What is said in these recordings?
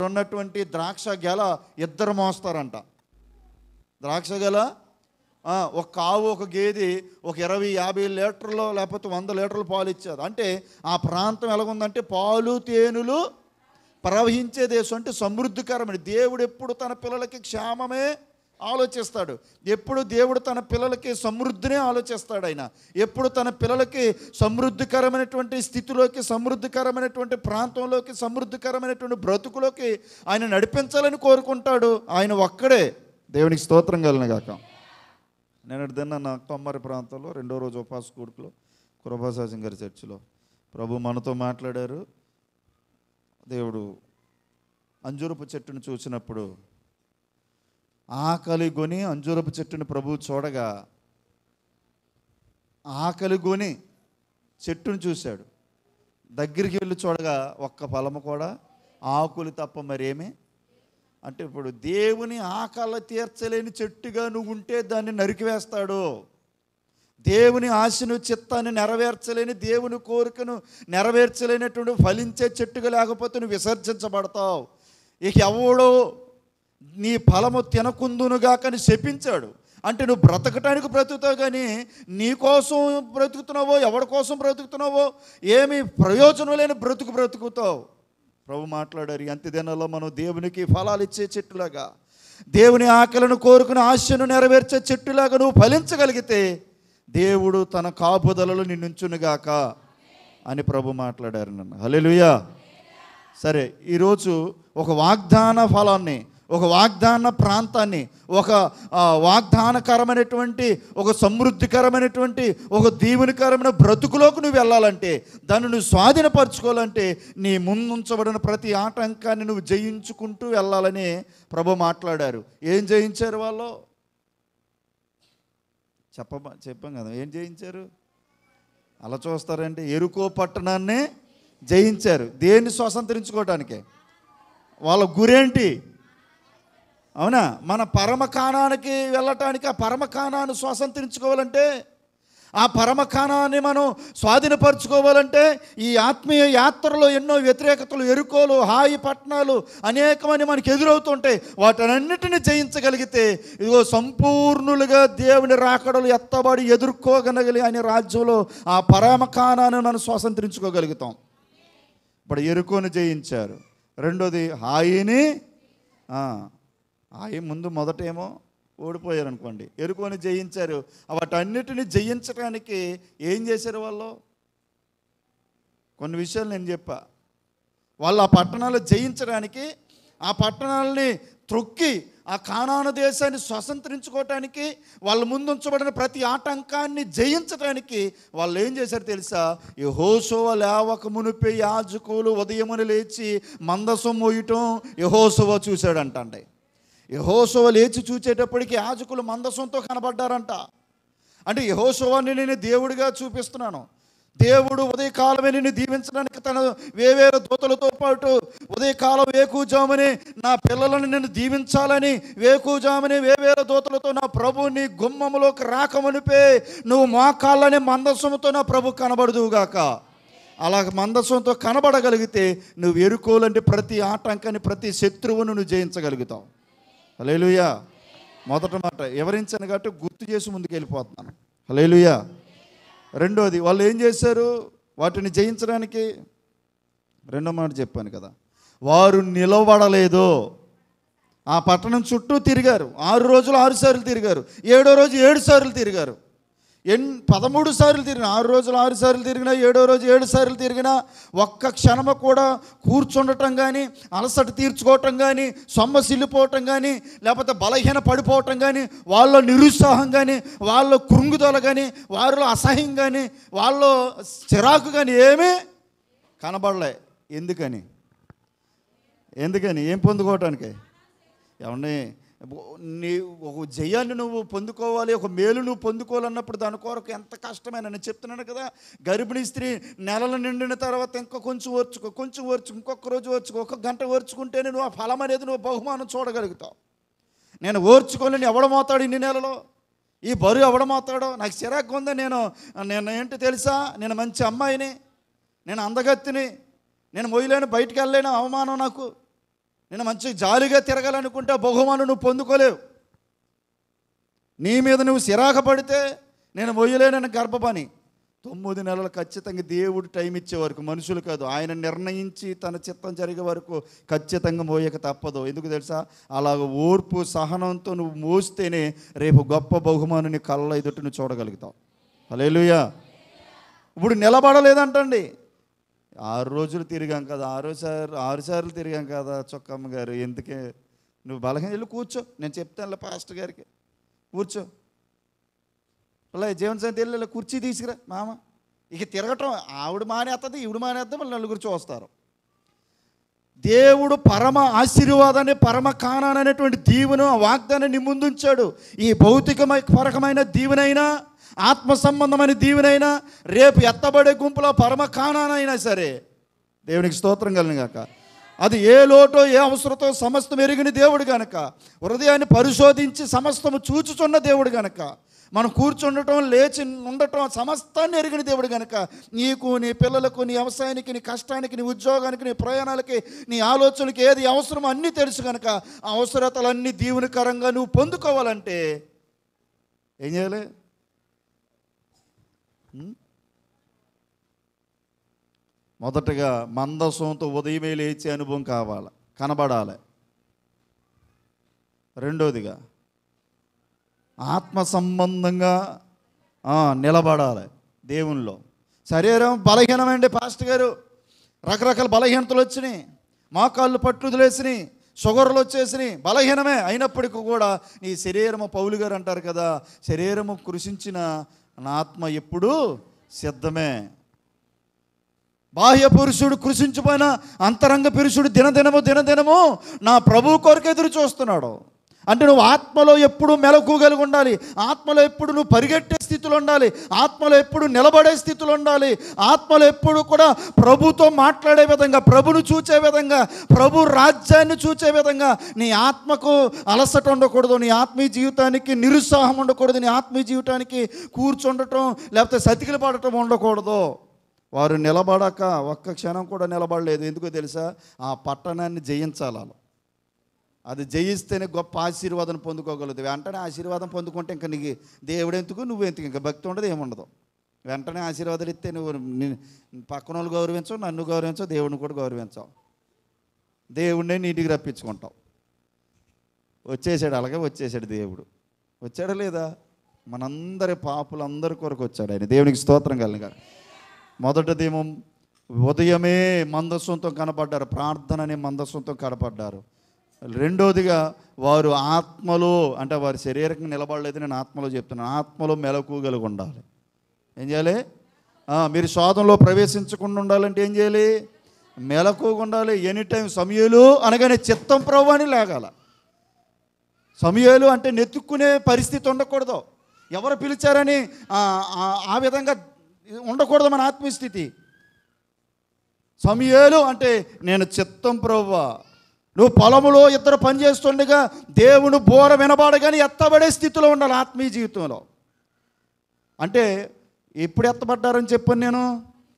ఉన్నటువంటి ద్రాక్ష గెల ఇద్దరు మోస్తారంట. ద్రాక్ష గెల ఒక ఆవు ఒక గేదె ఒక 20-50 లీటర్లు లేకపోతే 100 లీటర్లు పాలు ఇచ్చేది. అంటే ఆ ప్రాంతం ఎలాగుందంటే పాలు తేనెలు ప్రవహించే దేశం, అంటే సమృద్ధికరమైన. దేవుడు ఎప్పుడు తన పిల్లలకి క్షేమమే ఆలోచిస్తాడు. ఎప్పుడు దేవుడు తన పిల్లలకి సమృద్ధినే ఆలోచిస్తాడు. ఆయన ఎప్పుడు తన పిల్లలకి సమృద్ధికరమైనటువంటి స్థితిలోకి, సమృద్ధికరమైనటువంటి ప్రాంతంలోకి, సమృద్ధికరమైనటువంటి బ్రతుకులోకి ఆయన నడిపించాలని కోరుకుంటాడు. ఆయన ఒక్కడే. దేవునికి స్తోత్రం కలుగును గాక. నేను నా కొమ్మరి ప్రాంతంలో 2వ రోజు ఉపవాస కూడుకులో కృపాసాజం గారి చర్చిలో ప్రభు మనతో మాట్లాడారు. దేవుడు అంజూరపు చెట్టును చూసినప్పుడు ఆకలిగొని అంజూరపు చెట్టుని ప్రభు చూడగా ఆకలిగొని చెట్టును చూశాడు. దగ్గరికి వెళ్ళి చూడగా ఒక్క ఫలము కూడా, ఆకులు తప్ప మరేమీ. అంటే ఇప్పుడు దేవుని ఆకలి తీర్చలేని చెట్టుగా నువ్వు ఉంటే దాన్ని నరికివేస్తాడు. దేవుని ఆశను, చిత్తాన్ని నెరవేర్చలేని, దేవుని కోరికను నెరవేర్చలేనటువంటి ఫలించే చెట్టుగా లేకపోతే నువ్వు విసర్జించబడతావు. ఇక ఎవడో నీ ఫలము తినకుందునుగాకని శపించాడు. అంటే నువ్వు బ్రతకటానికి బ్రతుకుతావు, కానీ నీ కోసం బ్రతుకుతున్నావో ఎవరి కోసం బ్రతుకుతున్నావో ఏమీ ప్రయోజనం లేని బ్రతుకుతావు. ప్రభు మాట్లాడారు, అంత్య దినాల్లో మనం దేవునికి ఫలాలు ఇచ్చే చెట్టులాగా, దేవుని ఆకలిని కోరుకుని ఆశను నెరవేర్చే చెట్టులాగా నువ్వు ఫలించగలిగితే దేవుడు తన కాపుదలలో నిన్నుంచునుగాక అని ప్రభు మాట్లాడారు నన్ను. హల్లెలూయా. సరే, ఈరోజు ఒక వాగ్దాన ఫలాన్ని, ఒక వాగ్దాన ప్రాంతాన్ని, ఒక వాగ్దానకరమైనటువంటి, ఒక సమృద్ధికరమైనటువంటి, ఒక దీవెనకరమైన బ్రతుకులోకి నువ్వు వెళ్ళాలంటే, దాన్ని నువ్వు స్వాధీనపరచుకోవాలంటే నీ ముందుంచబడిన ప్రతి ఆటంకాన్ని నువ్వు జయించుకుంటూ వెళ్ళాలని ప్రభు మాట్లాడారు. ఏం జయించారు వాళ్ళు? చెప్పాం కదా, ఏం జయించారు? అలా చూస్తారంటే ఎరుకో పట్టణాన్ని జయించారు. దేన్ని స్వతంత్రించుకోవటానికే. వాళ్ళ గురేంటి? అవునా? మన పరమకాణానికి వెళ్ళటానికి, ఆ పరమకాణాన్ని స్వతంత్రించుకోవాలంటే, ఆ పరమకాణాన్ని మనం స్వాధీనపరచుకోవాలంటే ఈ ఆత్మీయ యాత్రలో ఎన్నో వ్యతిరేకతలు, ఎరుకోలు, హాయి పట్టణాలు అనేకమని మనకు ఎదురవుతుంటాయి. వాటన్నిటిని జయించగలిగితే ఇదిగో సంపూర్ణులుగా దేవుని రాకడలు ఎత్తబడి ఎదుర్కోగలగలి ఆయన రాజ్యంలో ఆ పరమకాణాన్ని మనం స్వతంత్రించుకోగలుగుతాం. ఇప్పుడు ఎరుకోని జయించారు. రెండోది హాయిని. హాయి ముందు మొదటేమో ఓడిపోయారు అనుకోండి, ఎరుకోని జయించారు. వాటన్నిటిని జయించడానికి ఏం చేశారు వాళ్ళు? కొన్ని విషయాలు నేను చెప్పా. వాళ్ళు ఆ పట్టణాలు జయించడానికి, ఆ పట్టణాలని త్రొక్కి ఆ కానాను దేశాన్ని స్వతంత్రించుకోవటానికి, వాళ్ళ ముందు ఉంచబడిన ప్రతి ఆటంకాన్ని జయించడానికి వాళ్ళు ఏం చేశారు తెలుసా? యెహోషువ లేవక మునిపే యాజకులు ఉదయమున లేచి మందసం మోయటం యెహోషువ చూశాడంటండి. యెహోషువ లేచి చూచేటప్పటికి యాజకులు మందసంతో కనబడ్డారంట. అంటే యెహోషువని నేను దేవుడిగా చూపిస్తున్నాను. దేవుడు ఉదయకాలమే నిన్ను దీవించడానికి తన వేవేల దూతలతో పాటు ఉదయకాలం వేకుజామునే నా పిల్లలను నేను దీవించాలని వేకుజామునే వేవేల దూతలతో నా ప్రభుని గుమ్మములోకి రాకమనిపే నువ్వు మోకాళ్ళని మందసంతో నా ప్రభు కనబడదువుగాక. అలా మందసంతో కనబడగలిగితే నువ్వు ఎరుకోలంటే ప్రతి ఆటంకాన్ని, ప్రతి శత్రువును నువ్వు జయించగలుగుతావు. హల్లెలూయా. మొదటి మాట వివరించాను కాబట్టి గుర్తు చేసి ముందుకు వెళ్ళిపోతున్నాను. హల్లెలూయా. రెండోది వాళ్ళు ఏం చేశారు వాటిని జయించడానికి? రెండో మాట చెప్పాను కదా, వారు నిలబడలేదు. ఆ పట్టణం చుట్టూ తిరిగారు. 6 రోజులు 6 సార్లు తిరిగారు. 7వ రోజు 7 సార్లు తిరిగారు. 13 సార్లు తిరిగిన. 6 రోజులు 6 సార్లు తిరిగినా, 7వ రోజు 7 సార్లు తిరిగినా ఒక్క క్షణము కూడా కూర్చుండటం కానీ, అలసట తీర్చుకోవటం కానీ, సొమ్మసిల్లిపోవటం కానీ, లేకపోతే బలహీన పడిపోవటం కానీ, వాళ్ళ నిరుత్సాహం కానీ, వాళ్ళ కృంగుదల కానీ, వారిలో అసహ్యం కానీ, వాళ్ళ చిరాకు కానీ ఏమీ కనబడలే. ఎందుకని? ఏం పొందుకోవటానికి? ఏమన్నా నీ ఒక జయాన్ని నువ్వు పొందుకోవాలి, ఒక మేలు నువ్వు పొందుకోవాలన్నప్పుడు దాని కొరకు ఎంత కష్టమైన నేను చెప్తున్నాను కదా. గర్భిణీ స్త్రీ నెలలు నిండిన తర్వాత ఇంకా కొంచెం ఓర్చుకో, ఇంకొక రోజు ఓర్చుకో, 1 గంట ఓర్చుకుంటేనే నువ్వు ఆ ఫలం అనేది నువ్వు బహుమానం చూడగలుగుతావు. నేను ఓర్చుకోలేని ఎవడమవుతాడు ఇన్ని నెలలో? ఈ బరువు ఎవడమవుతాడో? నాకు చిరాకు ఉంది. నేను ఏంటి తెలుసా, నేను మంచి అమ్మాయిని, నేను అందగత్తిని, నేను మొయ్యలేను, బయటికి వెళ్ళలేను, అవమానం నాకు. నేను మంచి జాలిగా తిరగాలనుకుంటే బహుమానం నువ్వు పొందుకోలేవు. నీ మీద నువ్వు సిరాక పడితే నేను మొయ్యలేనని గర్భపని. 9 నెలలు ఖచ్చితంగా దేవుడు టైం ఇచ్చే వరకు, మనుషులు కాదు, ఆయన నిర్ణయించి తన చిత్తం జరిగే వరకు ఖచ్చితంగా మోయక తప్పదు. ఎందుకు తెలుసా? అలాగ ఓర్పు సహనంతో నువ్వు మోస్తేనే రేపు గొప్ప బహుమానాన్ని కళ్ళ ఎదుట నువ్వు చూడగలుగుతావు. హల్లెలూయా. ఇప్పుడు నిలబడలేదంటండి. 6 రోజులు తిరిగాం కదా, 6 సార్లు తిరిగాం కదా చొక్కమ్మ గారు, ఎందుకే నువ్వు బలహీన వెళ్ళి కూర్చో, నేను చెప్తానులే పాస్టర్ గారికి, కూర్చో. అలా జీవన సంతి వెళ్ళి కుర్చీ తీసుకురా మామ. ఇక తిరగటం ఆవిడ మానేస్తుంది, ఈవిడ మానేస్తుంది, మళ్ళీ నలుగురు చూస్తారు. దేవుడు పరమ ఆశీర్వాదాన్ని, పరమ కానాన్ని అనేటువంటి దీవెను, వాగ్దాన్ని నీ ముందుంచాడు. ఈ భౌతికమైన దీవెనైనా, ఆత్మ సంబంధమైన దీవెనైనా, రేపు ఎత్తబడే గుంపులో పరమ కానానైనా సరే దేవునికి స్తోత్రం కలుగును గాక. అది ఏ లోటో ఏ అవసరతో సమస్తం ఎరిగిన దేవుడు గనక, హృదయాన్ని పరిశోధించి సమస్తము చూచుచున్న దేవుడు గనక, మనం కూర్చుండటం లేచి ఉండటం సమస్తాన్ని ఎరిగిన దేవుడు కనుక, నీకు, నీ పిల్లలకు, నీ వ్యవసాయానికి, నీ కష్టానికి, నీ ఉద్యోగానికి, నీ ప్రయాణాలకి, నీ ఆలోచనలకి ఏది అవసరమో అన్నీ తెలుసు కనుక, ఆ అవసరతలన్నీ దీవెనకరంగా నువ్వు పొందుకోవాలంటే ఏం చేయాలి? మొదటగా మందసంతో ఉదయమే లేచే అనుభవం కావాలి, కనబడాలి. రెండోదిగా ఆత్మ సంబంధంగా నిలబడాలి దేవునిలో. శరీరం బలహీనమండి పాస్టర్ గారు, రకరకాల బలహీనతలు వచ్చినాయి, మోకాళ్ళు పట్టుదలేసినాయి, షుగర్లు వచ్చేసినాయి, బలహీనమే. అయినప్పటికీ కూడా నీ శరీరము, పౌలు గారు అంటారు కదా, శరీరము కృషించిన నా ఆత్మ ఎప్పుడూ సిద్ధమే. బాహ్య పురుషుడు కృషించిపోయిన అంతరంగ పురుషుడు దినదినము నా ప్రభువు కొరకు ఎదురు చూస్తున్నాడు. అంటే నువ్వు ఆత్మలో ఎప్పుడు మెలకువగలిగి ఉండాలి, ఆత్మలో ఎప్పుడు నువ్వు పరిగెట్టే స్థితిలో ఉండాలి, ఆత్మలో ఎప్పుడు నిలబడే స్థితిలో ఉండాలి, ఆత్మలో ఎప్పుడు కూడా ప్రభుతో మాట్లాడే విధంగా, ప్రభును చూచే విధంగా, ప్రభు రాజ్యాన్ని చూచే విధంగా. నీ ఆత్మకు అలసట ఉండకూడదు, నీ ఆత్మీయ జీవితానికి నిరుత్సాహం ఉండకూడదు, నీ ఆత్మీయ జీవితానికి కూర్చుండటం లేకపోతే సతికిలు పడటం ఉండకూడదు. వారు నిలబడక ఒక్క క్షణం కూడా నిలబడలేదు. ఎందుకో తెలుసా? ఆ పట్టణాన్ని జయించాలి. అది జయిస్తేనే గొప్ప ఆశీర్వాదం పొందుకోగలదు. వెంటనే ఆశీర్వాదం పొందుకుంటే ఇంకా నీకు దేవుడు ఎందుకు, నువ్వెందుకు, ఇంకా భక్తి ఉండదు, ఏముండదు. వెంటనే ఆశీర్వాదాలు ఇస్తే నువ్వు పక్కన వాళ్ళు గౌరవించవు, నన్ను గౌరవించవు, దేవుడిని కూడా గౌరవించవు, దేవుడినే నీటికి రప్పించుకుంటావు. వచ్చేసాడు, అలాగే వచ్చేసాడు దేవుడు. వచ్చాడా లేదా? మనందరి పాపులందరి కొరకు వచ్చాడు ఆయన. దేవునికి స్తోత్రం కలుగును. మొదటిదేమో ఉదయమే మందస్సుతో కనపడ్డారు, ప్రార్థన అనే మందస్సుతో కనపడ్డారు. రెండోదిగా వారు ఆత్మలో, అంటే వారి శరీరంగా నిలబడలేదు, నేను ఆత్మలో చెప్తున్నాను, ఆత్మలో మెలకువగలిగి ఉండాలి. ఏం చేయాలి? మీరు శోధనలో ప్రవేశించకుండా ఉండాలంటే ఏం చేయాలి? మెలకువగా ఉండాలి. ఎనీ టైం సమూయేలు అనగానే చిత్తం ప్రభు అని లేగాల. సమూయేలు అంటే నెత్తుక్కునే పరిస్థితి ఉండకూడదు, ఎవరు పిలిచారని ఆ విధంగా ఉండకూడదు మన ఆత్మస్థితి. సమూయేలు అంటే నేను చిత్తం ప్రభువా. నువ్వు పొలములో ఇద్దరు పని చేస్తుండగా దేవుని బోర వినబడగానే ఎత్తబడే స్థితిలో ఉండాలి ఆత్మీయ జీవితంలో. అంటే ఎప్పుడు ఎత్తబడ్డారని చెప్పాను నేను?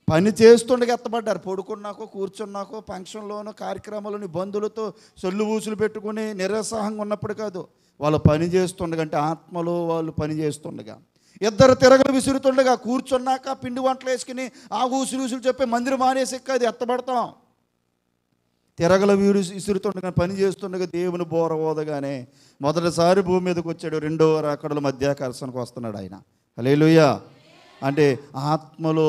పని చేస్తుండగా ఎత్తబడ్డారు. పడుకున్నాకో, కూర్చున్నాకో, ఫంక్షన్లోనో, కార్యక్రమాలను బంధువులతో సొల్లు ఊసులు పెట్టుకుని నిరుత్సాహంగా ఉన్నప్పుడు కాదు, వాళ్ళు పని చేస్తుండగా, అంటే ఆత్మలో వాళ్ళు పని చేస్తుండగా. ఇద్దరు తిరగలు విసురుతుండగా, కూర్చున్నాక పిండి వంటలు వేసుకుని ఆ ఊసులు చెప్పి మందిరం మానేసి అది ఎత్తబడతాం. తిరగల విసురుతుండగా, పని చేస్తుండగా దేవుని బోర ఓదగానే మొదటిసారి భూమి మీదకి వచ్చాడు. రెండో రాకడల మధ్యాకర్షణకు వస్తున్నాడు ఆయన. హల్లెలూయా. అంటే ఆత్మలో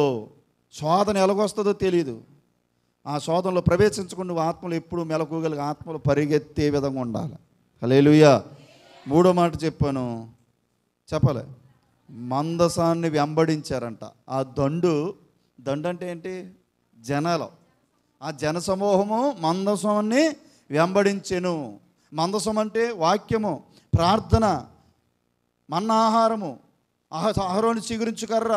శోధన ఎలాగొస్తుందో తెలియదు. ఆ శోధనలో ప్రవేశించకుండా నువ్వు ఆత్మలో ఎప్పుడు మెలకువగలిగి ఆత్మలో పరిగెత్తే విధంగా ఉండాలి. హల్లెలూయా. మూడో మాట చెప్పాలి. మందసాన్ని వెంబడించారంట. ఆ దండు అంటే ఏంటి? జనాలు. ఆ జన సమూహము మందసాన్ని వెంబడించెను. మందసం అంటే వాక్యము, ప్రార్థన, మన్నాహారము, అహరోను చిగురించు కర్ర,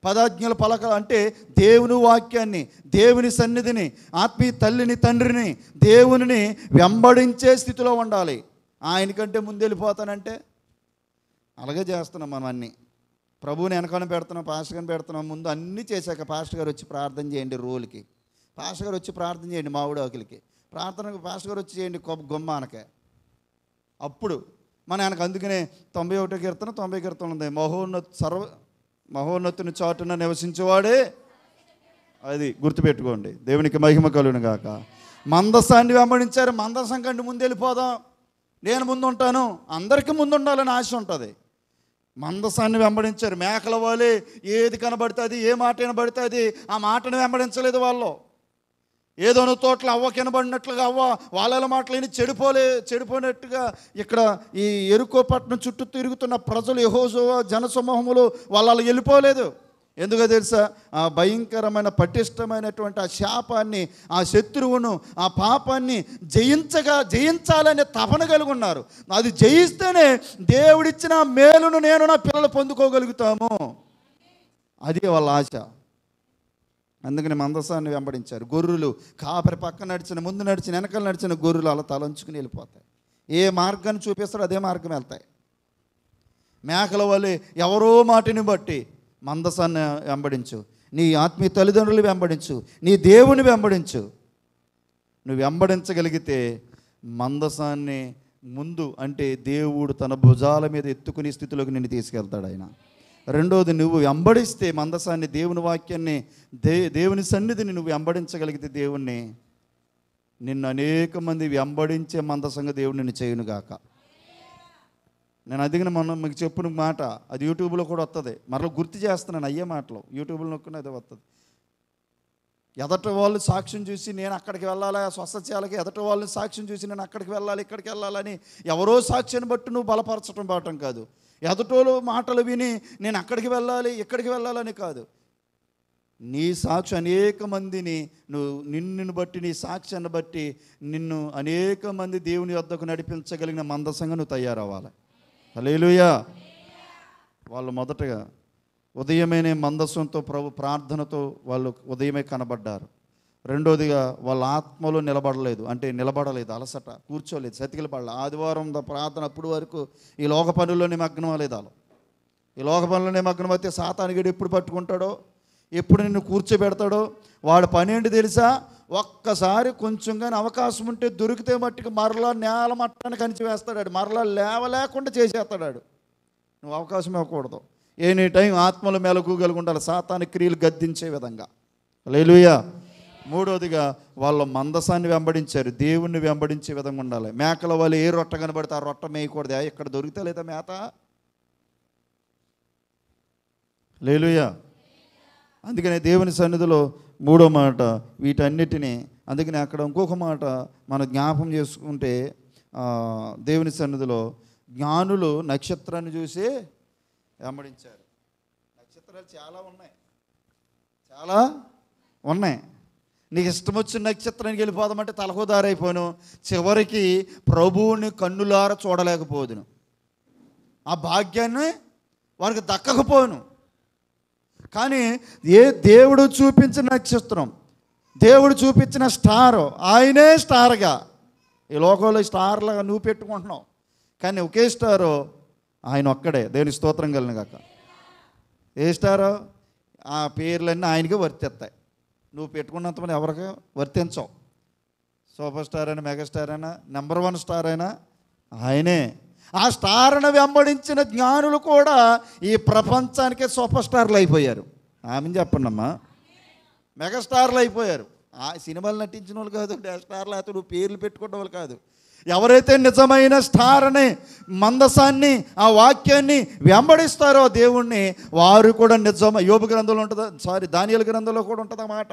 పదాజ్ఞల పలకలు. అంటే దేవుని వాక్యాన్ని, దేవుని సన్నిధిని, ఆత్మీయ తల్లిని, తండ్రిని, దేవుని వెంబడించే స్థితిలో ఉండాలి. ఆయనకంటే ముందు వెళ్ళిపోతానంటే అలాగే చేస్తున్నాం మనం. అన్నీ ప్రభువుని వెనకాల పెడుతున్నాం, పాస్టర్ గారిని పెడుతున్నాం. ముందు అన్నీ చేశాక పాస్టర్ గారు వచ్చి ప్రార్థన చేయండి, రోల్కి పాస్టర్ గారు వచ్చి ప్రార్థన చేయండి, మామిడి ఆకులకి ప్రార్థనకు పాస్టర్ గారు వచ్చి చేయండి గుమ్మానకే. అప్పుడు మన ఆయనకు అందుకనే 91 కీర్తన 90 కీర్తన ఉంది, మహోన్నతుని చాటున నివసించేవాడే. అది గుర్తుపెట్టుకోండి. దేవునికి మహిమ కలుగును గాక. మందసాన్ని వెంబడించారు. మందసం కంటే ముందు వెళ్ళిపోదాం, నేను ముందు ఉంటాను, అందరికీ ముందు ఉండాలని ఆశ ఉంటుంది. మందసాన్ని వెంబడించారు. మేకల వాళ్ళే ఏది కనబడుతుంది, ఏ మాట వినబడుతుంది ఆ మాటను వెంబడించలేదు వాళ్ళు. ఏదోనో తోటలో అవ్వ కనబడినట్లుగా అవ్వ వాళ్ళ మాటలేని చెడిపోయినట్టుగా ఇక్కడ ఈ యెరికో పట్టణం చుట్టూ తిరుగుతున్న ప్రజలు, యెహోషువ జనసమూహములు వాళ్ళు వెళ్ళిపోలేదు. ఎందుకో తెలుసా? ఆ భయంకరమైన పటిష్టమైనటువంటి ఆ శాపాన్ని, ఆ శత్రువును, ఆ పాపాన్ని జయించాలనే తపన కలిగి ఉన్నారు. అది జయిస్తేనే దేవుడిచ్చిన మేలును నేను నా పిల్లలు పొందుకోగలుగుతాము. అది వాళ్ళ ఆశ. అందుకని మందసాన్ని వెంబడించారు. గొర్రెలు కాపరి పక్క నడిచిన, ముందు నడిచిన, వెనకాల నడిచిన గొర్రెలు అలా తలంచుకుని వెళ్ళిపోతాయి. ఏ మార్గాన్ని చూపిస్తారో అదే మార్గం వెళ్తాయి. మేకల వల్లే ఎవరో మాటిని బట్టి మందసాన్ని వెంబడించు, నీ ఆత్మీయ తల్లిదండ్రులు వెంబడించు, నీ దేవుని వెంబడించు. నువ్వు వెంబడించగలిగితే మందసాన్ని ముందు అంటే దేవుడు తన భుజాల మీద ఎత్తుకునే స్థితిలోకి నిన్ను తీసుకెళ్తాడు ఆయన. రెండోది, నువ్వు వెంబడిస్తే మందసాన్ని, దేవుని వాక్యాన్ని, దేవుని సన్నిధిని నువ్వు వెంబడించగలిగితే దేవుణ్ణి, నిన్ను అనేక మంది వెంబడించే మందసంగా దేవుడు నిన్ను చేయునుగాక. నేను అదిగిన మొన్న మీకు చెప్పిన మాట అది యూట్యూబ్లో కూడా వస్తుంది. మరలా గుర్తు చేస్తున్నాను, అయ్యే మాటలు యూట్యూబ్లో నొక్కుని అదే వస్తుంది. ఎదటి వాళ్ళు సాక్ష్యం చూసి నేను అక్కడికి వెళ్ళాలి, స్వస్థచాలకి ఎదటి వాళ్ళని సాక్ష్యం చూసి నేను అక్కడికి వెళ్ళాలి, ఇక్కడికి వెళ్ళాలని ఎవరో సాక్ష్యాన్ని బట్టి నువ్వు బలపరచడం బాటం కాదు. ఎదటోళ్ళు మాటలు విని నేను అక్కడికి వెళ్ళాలి, ఇక్కడికి వెళ్ళాలని కాదు. నీ సాక్షి అనేక మందిని, నిన్ను బట్టి, నీ సాక్ష్యాన్ని బట్టి నిన్ను అనేక మంది దేవుని వద్దకు నడిపించగలిగిన మందసంగా నువ్వు తయారవ్వాలి. హల్లెలూయా. వాళ్ళు మొదటగా ఉదయమే మందసంతో, ప్రభు ప్రార్థనతో వాళ్ళు ఉదయమే కనబడ్డారు. రెండోదిగా వాళ్ళ ఆత్మలో నిలబడలేదు, అంటే నిలబడలేదు, అలసట, కూర్చోలేదు, సతికిల పడలేదు. ఆదివారం ప్రార్థన అప్పుడు వరకు ఈ లోక పనుల్లో నిమగ్నం అవ్వలేదు. వాళ్ళు ఈ లోక పనుల్లో నిమగ్నం అయితే సాతానుగాడు ఎప్పుడు పట్టుకుంటాడో, ఎప్పుడు నిన్ను కూర్చోబెడతాడో వాడు పని ఏంటి తెలుసా? ఒక్కసారి కొంచెం కానీ అవకాశం ఉంటే దొరికితే మట్టుకు మరలా నేల మట్టాన్ని కంచి వేస్తాడు, మరలా లేవలేకుండా చేసేస్తాడు. నువ్వు అవకాశం ఇవ్వకూడదు. ఎనీ టైం ఆత్మల మెలకువగలిగి ఉండాలి, సాతాను క్రియలు గద్దించే విధంగా. హల్లెలూయా. మూడోదిగా వాళ్ళ మందసాన్ని వెంబడించారు, దేవుణ్ణి వెంబడించే విధంగా ఉండాలి. మేకల వాళ్ళు ఏ రొట్ట కనబడితే ఆ రొట్ట మేయకూడదు. ఇక్కడ దొరికితే లేదా మేత? హల్లెలూయా. అందుకనే దేవుని సన్నిధిలో మూడో మాట వీటన్నిటినీ, అందుకని అక్కడ ఇంకొక మాట మనం జ్ఞాపం చేసుకుంటే, దేవుని సన్నిధిలో జ్ఞానులు నక్షత్రాన్ని చూసి వెంబడించారు. నక్షత్రాలు చాలా ఉన్నాయి. నీకు ఇష్టం వచ్చిన నక్షత్రానికి వెళ్ళిపోదామంటే తలకోదారైపోను, చివరికి ప్రభువుని కన్నులార చూడలేకపోదును, ఆ భాగ్యాన్ని వారికి దక్కకపోను. కానీ దేవుడు చూపించిన నక్షత్రం, దేవుడు చూపించిన స్టార్, ఆయనే స్టార్గా. ఈ లోకంలో స్టార్లాగా నువ్వు పెట్టుకుంటున్నావు, కానీ ఒకే స్టారు ఆయన ఒక్కడే. దేవుని స్తోత్రం కలిగిన కాక. ఏ స్టారో ఆ పేర్లన్నీ ఆయనకే వర్తిస్తాయి. నువ్వు పెట్టుకున్నంతమంది ఎవరికి వర్తించవు. సూపర్ స్టార్ అయినా, మెగాస్టార్ అయినా, నెంబర్ 1 స్టార్ అయినా ఆయనే. ఆ స్టార్ను వెంబడించిన జ్ఞానులు కూడా ఈ ప్రపంచానికే సూపర్ స్టార్లు అయిపోయారు. ఆమెను చెప్పండమ్మా. మెగాస్టార్లు అయిపోయారు. ఆ సినిమాలు నటించిన వాళ్ళు కాదు, స్టార్లు అయితే నువ్వు పేర్లు పెట్టుకున్న వాళ్ళు కాదు. ఎవరైతే నిజమైన స్టార్ని, మందసాన్ని, ఆ వాక్యాన్ని వెంబడిస్తారో దేవుణ్ణి, వారు కూడా యోబు గ్రంథంలో ఉంటుంది, దానియేలు గ్రంథంలో కూడా ఉంటుంది అన్నమాట.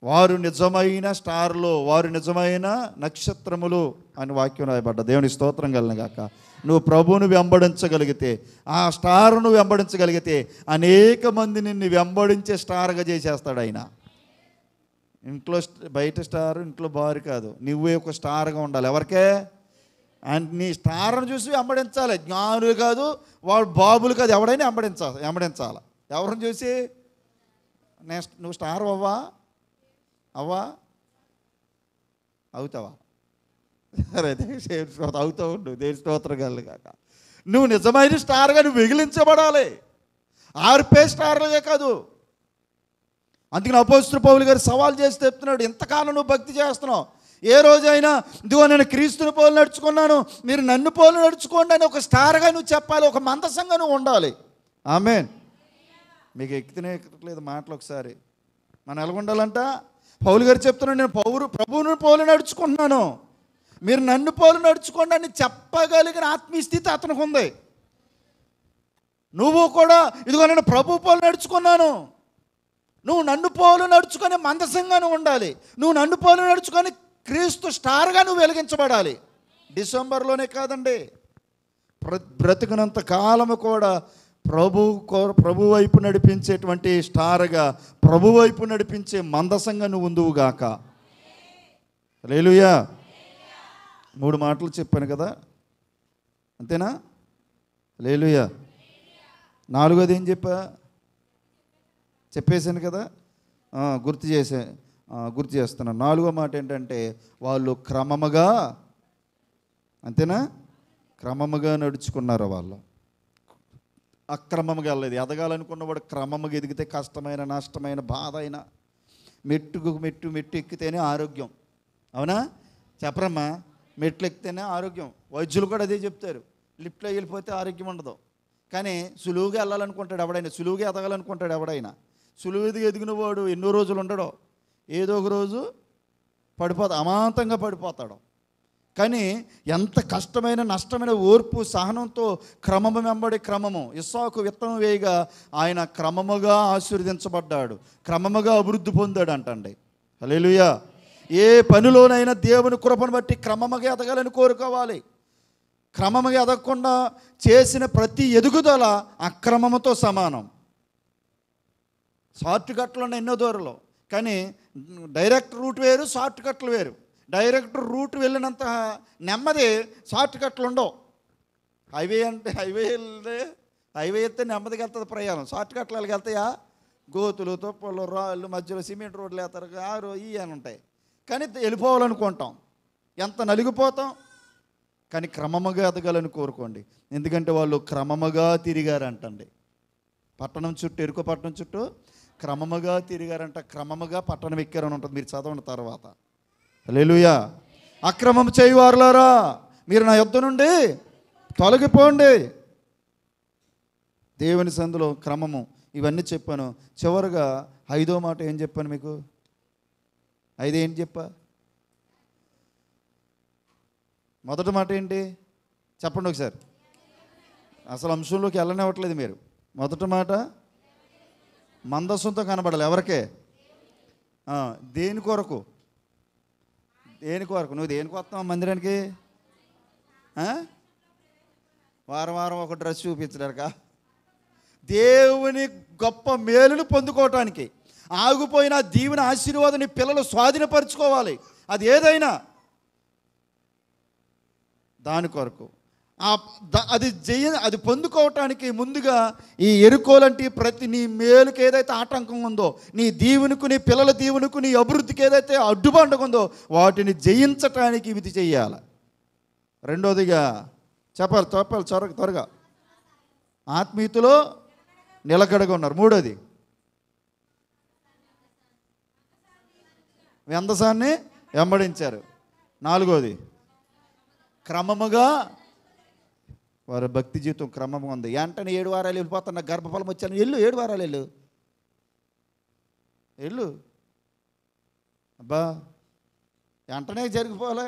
వారు నిజమైన స్టార్లు, వారు నిజమైన నక్షత్రములు అని వాక్యం రాయబడ్డ. దేవుని స్తోత్రం కలిగిన గాక. నువ్వు ప్రభువును వెంబడించగలిగితే, ఆ స్టార్ను వెంబడించగలిగితే అనేక మంది నిన్ను వెంబడించే స్టార్గా చేసేస్తాడు ఆయన. ఇంట్లో బయట స్టార్, ఇంట్లో బారు కాదు, నువ్వే ఒక స్టార్గా ఉండాలి. ఎవరికే? అండ్ నీ స్టార్ను చూసి వెంబడించాలి. జ్ఞానులు కాదు, వాళ్ళు బాబులు కాదు, ఎవడైనా వెంబడించాలి. ఎవరిని చూసి? నువ్వు స్టార్ అవుతావా? సరే, అవుతావు. నువ్వు దేని స్తోత్రం కాక. నువ్వు నిజమైన స్టార్గా నువ్వు మిగిలించబడాలి. ఆర్పే స్టార్లే కాదు, అందుకని అపోస్తలుడు పౌలు గారు సవాల్ చేసి చెప్తున్నాడు, ఇంతకాలం నువ్వు భక్తి చేస్తున్నావు, ఏ రోజైనా ఇదిగో నేను క్రీస్తుని పోలు నడుచుకున్నాను, మీరు నన్ను పోలు నడుచుకోండి అని ఒక స్టార్గా నువ్వు చెప్పాలి, ఒక మందసంగా నువ్వు ఉండాలి. ఆమేన్. మీకు ఎక్కట్లేదు మాటలు. ఒకసారి మనం ఎలా ఉండాలంట? పౌలు గారు చెప్తున్నాడు, నేను ప్రభువుని పోలు నడుచుకుంటున్నాను, మీరు నన్ను పోలు నడుచుకోండి అని చెప్పగలిగిన ఆత్మీయ స్థితి అతనికి ఉంది. నువ్వు కూడా ఇదిగో నేను ప్రభు పోలు నడుచుకున్నాను, నువ్వు నన్ను పోలు నడుచుకొని మందసంగాను ఉండాలి, నువ్వు నన్ను పోలు నడుచుకొని క్రీస్తు స్టార్గా నువ్వు వెలిగించబడాలి. డిసెంబర్లోనే కాదండి, బ్రతికినంత కాలము కూడా ప్రభు వైపు నడిపించేటువంటి స్టార్గా, ప్రభు వైపు నడిపించే మందసంగా నువ్వు ఉందువుగాక. హల్లెలూయా. 3 మాటలు చెప్పాను కదా, అంతేనా? హల్లెలూయా. 4వది ఏం చెప్పేశాను కదా, గుర్తు చేస్తున్నాను. 4వ మాట ఏంటంటే వాళ్ళు క్రమముగా, అంతేనా, క్రమముగా నడుచుకున్నారు. వాళ్ళు అక్రమంగా వెళ్ళలేదు. ఎదగాలనుకున్నవాడు క్రమముగా ఎదిగితే కష్టమైన, నష్టమైన, బాధ అయినా మెట్టు ఎక్కితేనే ఆరోగ్యం. అవునా? చెప్పరమ్మా, మెట్లు ఎక్కితేనే ఆరోగ్యం. వైద్యులు కూడా అదే చెప్తారు. లిఫ్ట్లో వెళ్ళిపోతే ఆరోగ్యం ఉండదు. కానీ సులువుగా వెళ్ళాలనుకుంటాడు ఎవడైనా, సులువుగా ఎదగాలనుకుంటాడు ఎవడైనా. సులువుగా ఎదిగిన వాడు ఎన్నో రోజులు ఉండడో, ఏదో ఒక రోజు అమాంతంగా పడిపోతాడు. కానీ ఎంత కష్టమైన, నష్టమైన ఓర్పు సహనంతో క్రమము వెంబడి క్రమము. ఇస్సాకు విత్తనం వేయగా ఆయన క్రమముగా ఆశీర్వదించబడ్డాడు, క్రమముగా అభివృద్ధి పొందాడు అంటండి. హల్లెలూయా. ఏ పనిలోనైనా దేవుని కృపను బట్టి క్రమముగా ఎదగాలని కోరుకోవాలి. క్రమముగా ఎదగకుండా చేసిన ప్రతి ఎదుగుదల అక్రమముతో సమానం. షార్ట్ కట్లు ఉన్న ఎన్నో దూరంలో, కానీ డైరెక్ట్ రూట్ వేరు, షార్ట్ కట్లు వేరు. డైరెక్ట్ రూట్ వెళ్ళినంత నెమ్మది షార్ట్ కట్లు ఉండవు. హైవే ఎత్తే నెమ్మదిగా వెళ్తుంది ప్రయాణం. షార్ట్ కట్లు వాళ్ళకి వెళ్తాయా? గోతులు, తొప్పలు, రాళ్ళు, మధ్యలో సిమెంట్ రోడ్లు వేస్తారు, కారు ఇవి అని ఉంటాయి. కానీ వెళ్ళిపోవాలనుకుంటాం, ఎంత నలిగిపోతాం. కానీ క్రమముగా ఎదగాలని కోరుకోండి, ఎందుకంటే వాళ్ళు క్రమముగా తిరిగారంటండి. పట్టణం చుట్టూ, ఎరుకో పట్టణం చుట్టూ క్రమముగా తిరిగారంట. క్రమముగా పట్టణం ఎక్కారని ఉంటుంది, మీరు చదవండి తర్వాత. హల్లెలూయా. అక్రమం చేయువారులారా మీరు నా యొద్ద నుండి తొలగిపోండి. దేవుని సందులో క్రమము, ఇవన్నీ చెప్పాను. చివరిగా 5వ మాట ఏం చెప్పాను మీకు? 5 ఏంటి చెప్పా? మొదటి మాట ఏంటి చెప్పండి ఒకసారి. అసలు అంశంలోకి వెళ్ళనివ్వట్లేదు మీరు. మొదటి మాట మందస్సుతో కనబడాలి. ఎవరికే? దేని కొరకు? నువ్వు దేనికి వస్తావు మందిరానికి? వారం ఒక డ్రెస్ చూపించడానిక? దేవుని గొప్ప మేలును పొందుకోవటానికి, ఆగిపోయిన దీవెన ఆశీర్వాదాన్ని పిల్లలు స్వాధీనపరుచుకోవాలి. అది ఏదైనా దాని కొరకు. అది పొందుకోవటానికి ముందుగా ఈ ఎరుకోలంటి ప్రతి నీ మేలుకి ఏదైతే ఆటంకం ఉందో, నీ దీవునికి, నీ పిల్లల దీవునికి, నీ అభివృద్ధికి ఏదైతే అడ్డుబండగా ఉందో వాటిని జయించటానికి ఇది చెయ్యాలి. రెండోదిగా చెప్పాలి త్వరగా ఆత్మీయతలో నిలకడగా ఉన్నారు. మూడోది వెందసాన్ని వెంబడించారు. నాలుగోది క్రమముగా వారి భక్తి జీవితం క్రమంగా ఉంది. వెంటనే 7 వారాలు వెళ్ళిపోతున్నా, గర్భఫలం వచ్చాను, 7 వారాలు వెళ్ళు అబ్బా, వెంటనే జరిగిపోలే.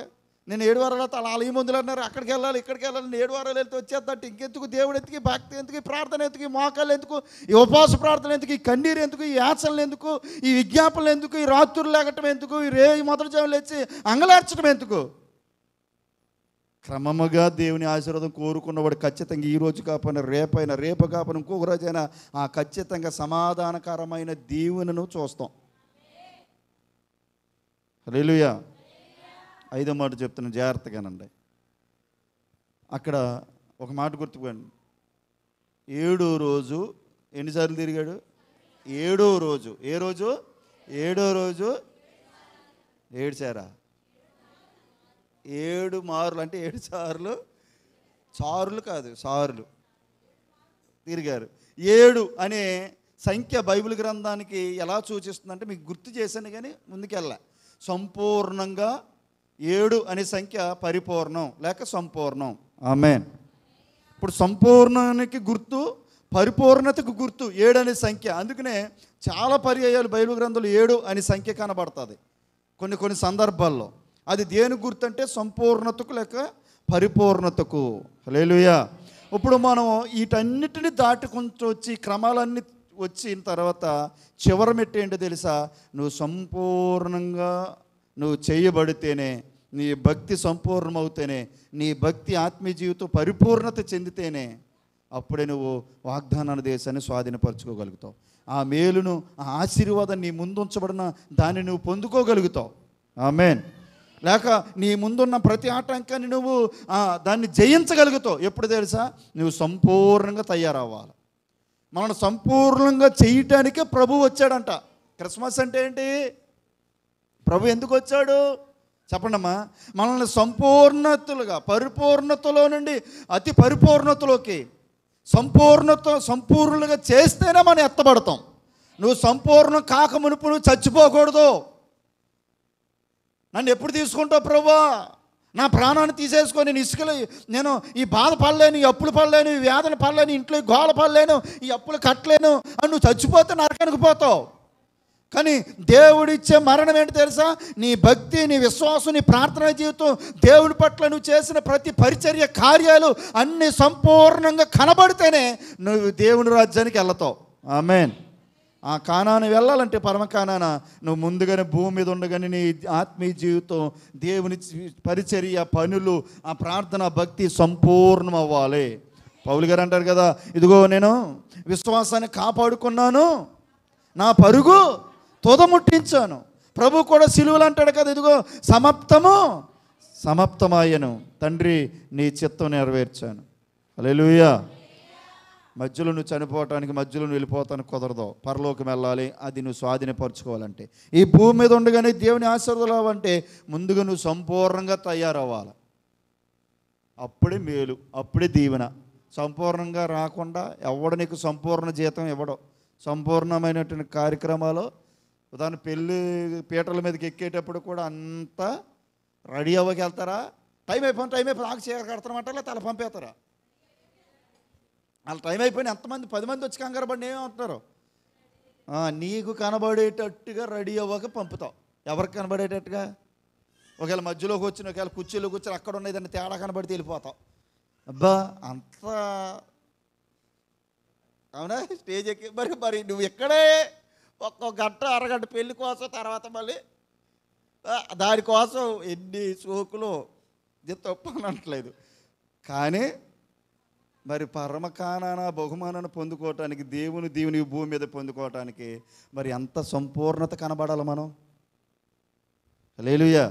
నేను 7 వారాలు అలా ఆలయం మందులు అన్నారు, అక్కడికి వెళ్ళాలి, ఇక్కడికి వెళ్ళాలి. 7 వారాలు వెళ్తే వచ్చేద్దంటే ఇంకెందుకు? దేవుడు ఎందుకు? భక్తి ఎందుకు? ఈ ప్రార్థన ఎందుకు? ఈ మోకాళ్ళు ఎందుకు? ఈ ఉపవాస ప్రార్థన ఎందుకు? ఈ కన్నీరు ఎందుకు? ఈ యాచనలు ఎందుకు? ఈ విజ్ఞాపనలు ఎందుకు? ఈ రాత్రులు లేగటం ఎందుకు? ఈ మొదటి జాములు లేచి అంగలార్చడం ఎందుకు? క్రమముగా దేవుని ఆశీర్వాదం కోరుకున్నవాడు ఖచ్చితంగా ఈ రోజు కాకపోయినా రేపు కాకపోయినా ఇంకొక రోజైనా ఆ ఖచ్చితంగా సమాధానకరమైన దీవెనను చూస్తాం. హల్లెలూయా. 5వ మాట చెప్తున్నాను, జాగ్రత్తగానండి. అక్కడ ఒక మాట గుర్తుకోండి. 7వ రోజు ఎన్నిసార్లు తిరిగాడు? 7వ రోజు. ఏ రోజు? 7వ రోజు ఏడ్చారా? 7 మార్లు అంటే 7 సార్లు, సార్లు కాదు, సార్లు తిరిగారు. 7 అనే సంఖ్య బైబిల్ గ్రంథానికి ఎలా సూచిస్తుందంటే మీకు గుర్తు చేశాను కానీ ముందుకెళ్ళా. సంపూర్ణంగా 7 అనే సంఖ్య పరిపూర్ణం లేక సంపూర్ణం. ఆమేన్. ఇప్పుడు సంపూర్ణానికి గుర్తు, పరిపూర్ణతకు గుర్తు 7 అనే సంఖ్య. అందుకనే చాలా పర్యాయాలు బైబిల్ గ్రంథంలో 7 అనే సంఖ్య కనబడుతుంది కొన్ని సందర్భాల్లో. అది దేని గుర్తు అంటే సంపూర్ణతకు లేక పరిపూర్ణతకు. హల్లెలూయా. ఇప్పుడు మనం వీటన్నిటిని దాటుకుంటూ వచ్చి క్రమాలన్నీ వచ్చిన తర్వాత చివరి మెట్టు ఏంటో తెలుసా? నువ్వు సంపూర్ణంగా నువ్వు చేయబడితేనే, నీ భక్తి సంపూర్ణమవుతేనే, నీ భక్తి ఆత్మీయ జీవితం పరిపూర్ణత చెందితేనే అప్పుడే నువ్వు వాగ్దాన దేశాన్ని స్వాధీనపరచుకోగలుగుతావు. ఆ మేలును, ఆ ఆశీర్వాదాన్ని నీ ముందు ఉంచబడిన దాన్ని నువ్వు పొందుకోగలుగుతావు. ఆమేన్. లేక నీ ముందున్న ప్రతి ఆటంకాన్ని నువ్వు దాన్ని జయించగలుగుతావు. ఎప్పుడు తెలుసా? నువ్వు సంపూర్ణంగా తయారవ్వాలి. మనల్ని సంపూర్ణంగా చేయటానికే ప్రభు వచ్చాడంట. క్రిస్మస్ అంటే ఏంటి? ప్రభు ఎందుకు వచ్చాడు చెప్పండమ్మా? మనల్ని సంపూర్ణతలుగా, పరిపూర్ణతలో నుండి అతి పరిపూర్ణతలోకి సంపూర్ణులుగా చేస్తేనే మనం ఎత్తబడతాం. నువ్వు సంపూర్ణం కాక మునుపు నువ్వు చచ్చిపోకూడదు. నన్ను ఎప్పుడు తీసుకుంటావు ప్రభువా? నా ప్రాణాన్ని తీసేసుకొని నేను ఇసుకలు, నేను ఈ బాధ పడలేను, ఈ అప్పులు పడలేను, ఈ వ్యాధులు పడలేను, ఇంట్లో ఈ గోల పడలేను, ఈ అప్పులు కట్టలేను అని నువ్వు చచ్చిపోతే నరకానికి పోతావు. కానీ దేవుడిచ్చే మరణం ఏంటి తెలుసా? నీ భక్తి, నీ విశ్వాసం, నీ ప్రార్థనా జీవితం, దేవుడి పట్ల నువ్వు చేసిన ప్రతి పరిచర్య కార్యాలు అన్నీ సంపూర్ణంగా కనబడితేనే నువ్వు దేవుని రాజ్యానికి వెళ్తావు. ఆమేన్. ఆ కానాను వెళ్ళాలంటే, పరమ కానాన, నువ్వు ముందుగానే భూమి మీద ఉండగానే నీ ఆత్మీయ జీవితం, దేవుని పరిచర్య, పనులు, ఆ ప్రార్థన, భక్తి సంపూర్ణం అవ్వాలి. పౌలు గారు అంటారు కదా, ఇదిగో నేను విశ్వాసాన్ని కాపాడుకున్నాను, నా పరుగు తుదముట్టించాను. ప్రభు కూడా సిలువలు అంటాడు కదా, ఇదిగో సమాప్తమాయను, తండ్రి నీ చిత్తం నెరవేర్చాను. హల్లెలూయా. మధ్యలో నువ్వు చనిపోవటానికి, మధ్యలో నువ్వు వెళ్ళిపోతానికి కుదరదు. పరలోకం వెళ్ళాలి, అది నువ్వు స్వాధీనపరచుకోవాలంటే, ఈ భూమి మీద ఉండగానే దేవుని ఆశీర్వాదాలు అంటే ముందుగా నువ్వు సంపూర్ణంగా తయారవ్వాలి. అప్పుడే మేలు, అప్పుడే దీవెన. సంపూర్ణంగా రాకుండా ఎవడు నీకు సంపూర్ణ జీతం ఇవ్వడం. సంపూర్ణమైనటువంటి కార్యక్రమాలు, ఉదాహరణ పెళ్ళి పీటల మీదకి ఎక్కేటప్పుడు కూడా అంతా రెడీ అవ్వకి వెళ్తారా? టైం అయిపోయి ఆకు చీర కడతామంటారా, తల పంపేస్తారా? వాళ్ళ టైం అయిపోయిన ఎంతమంది 10 మంది వచ్చి కంగారు పడి ఏమంటున్నారు? నీకు కనబడేటట్టుగా రెడీ అవ్వక పంపుతావు. ఎవరికి కనబడేటట్టుగా? ఒకవేళ మధ్యలోకి వచ్చిన, ఒకవేళ కుర్చీలోకి వచ్చిన అక్కడ ఉన్న ఏదైనా తేడా కనబడితే వెళ్ళిపోతావు. అబ్బా అంత అవునా? స్టేజ్ ఎక్కి మరి నువ్వు ఇక్కడే ఒక్క గంట అరగంట పెళ్లి కోసం, తర్వాత మళ్ళీ దానికోసం ఎన్ని సోకులు తప్పనట్లేదు. కానీ మరి పరమకానాన బహుమానాన్ని పొందుకోవటానికి, దేవుని భూమి మీద పొందుకోవటానికి మరి ఎంత సంపూర్ణత కనబడాలి మనం. హల్లెలూయా.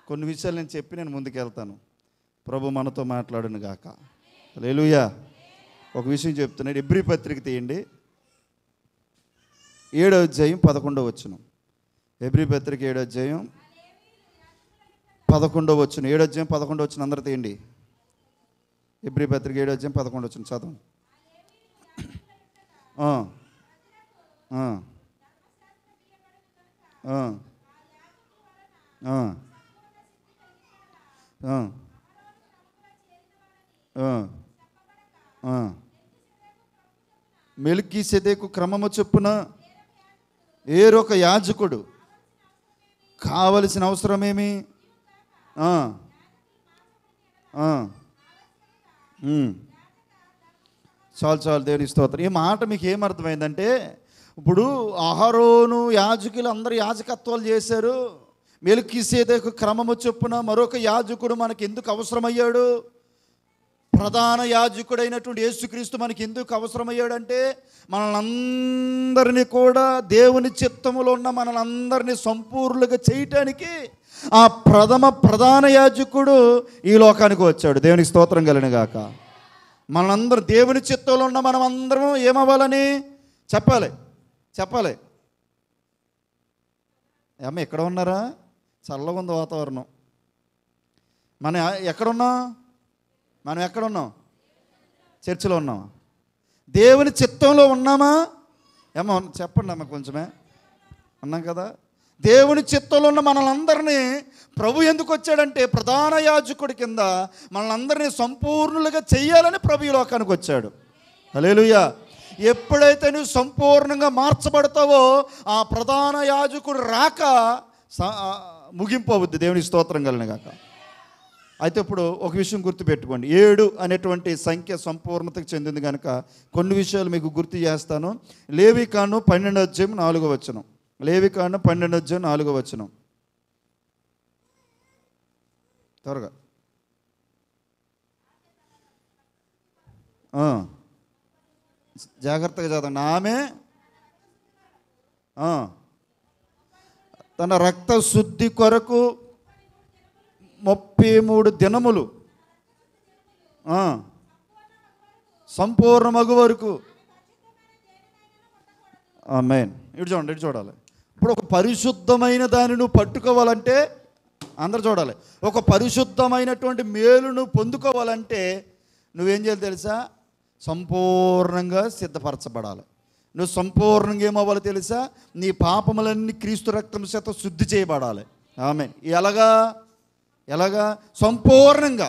కొన్ని విషయాలు నేను చెప్పి నేను ముందుకెళ్తాను. ప్రభు మనతో మాట్లాడును గాక. హల్లెలూయా. ఒక విషయం చెప్తున్నాడు. ఎబ్రీ పత్రిక తీయండి, 7వ అధ్యాయం 11వ వచనం. ఎబ్రీ పత్రిక 7వ అధ్యాయం 11వ వచనం. 7వ అధ్యాయం 11వ వచనం అందరూ తీయండి. ఎబ్రీ పత్రిక 7వ అధ్యాయం 11వ వచనం చదవం. మెల్కీసెదెకు క్రమము చొప్పున ఏరొక యాజకుడు కావలసిన అవసరమేమి? చాలు దేవుని స్తోత్రం. ఈ మాట మీకు ఏమర్థమైందంటే, ఇప్పుడు అహరోను యాజకులు అందరూ యాజకత్వాలు చేశారు. మెల్కీసెదెకు క్రమము చొప్పున మరొక యాజకుడు మనకి ఎందుకు అవసరమయ్యాడు? ప్రధాన యాజకుడైనటువంటి యేసుక్రీస్తు మనకి ఎందుకు అవసరమయ్యాడంటే, మనల్ని దేవుని చిత్తములో ఉన్న మనల్ని సంపూర్ణంగా చేయటానికి ఆ ప్రధాన యాజకుడు ఈ లోకానికి వచ్చాడు. దేవునికి స్తోత్రం కలుగును గాక. మనందరం దేవుని చిత్తంలో ఉన్న మనం అందరం ఏమవ్వాలని చెప్పాలి. అమ్మ ఎక్కడ ఉన్నారా? చల్లగా ఉంది వాతావరణం. మనం ఎక్కడున్నాం? చర్చిలో ఉన్నామా? దేవుని చిత్తంలో ఉన్నామా? ఏమో చెప్పండి అమ్మ కొంచెమే అన్నాం కదా. దేవుని చిత్తంలో ఉన్న మనల్ని ప్రభు ఎందుకు వచ్చాడంటే ప్రధాన యాజకుడి కింద మనల్ని సంపూర్ణులుగా చెయ్యాలని ప్రభు ఈ లోకానికి వచ్చాడు. హల్లెలూయా. ఎప్పుడైతే నువ్వు సంపూర్ణంగా మార్చబడతావో ఆ ప్రధాన యాజకుడు రాక ముగింపు అవుద్ది. దేవునికి స్తోత్రం కలుగును గాక. అయితే ఇప్పుడు ఒక విషయం గుర్తుపెట్టుకోండి. 7 అనేటువంటి సంఖ్య సంపూర్ణతకు చెందింది కనుక కొన్ని విషయాలు మీకు గుర్తు చేస్తాను. లేవికాండం 12వ అధ్యాయం 4వ వచనం. లేవికాండం 12వ అధ్యాయం 4వ వచనం. త్వరగా జాగ్రత్తగా చదవండి. ఆమె తన రక్త శుద్ధి కొరకు 33 దినములు సంపూర్ణ మగు వరకు. ఆమేన్. ఇటు చూడండి, ఇటు చూడాలి. ఇప్పుడు ఒక పరిశుద్ధమైన దాన్ని నువ్వు పట్టుకోవాలంటే అందరు చూడాలి. ఒక పరిశుద్ధమైనటువంటి మేలును పొందుకోవాలంటే నువ్వేం చేయాలి తెలుసా? సంపూర్ణంగా సిద్ధపరచబడాలి. నువ్వు సంపూర్ణంగా ఏమవ్వాలి తెలుసా? నీ పాపములన్నీ క్రీస్తు రక్తం చేత శుద్ధి చేయబడాలి. ఆమేన్. ఎలాగా? సంపూర్ణంగా.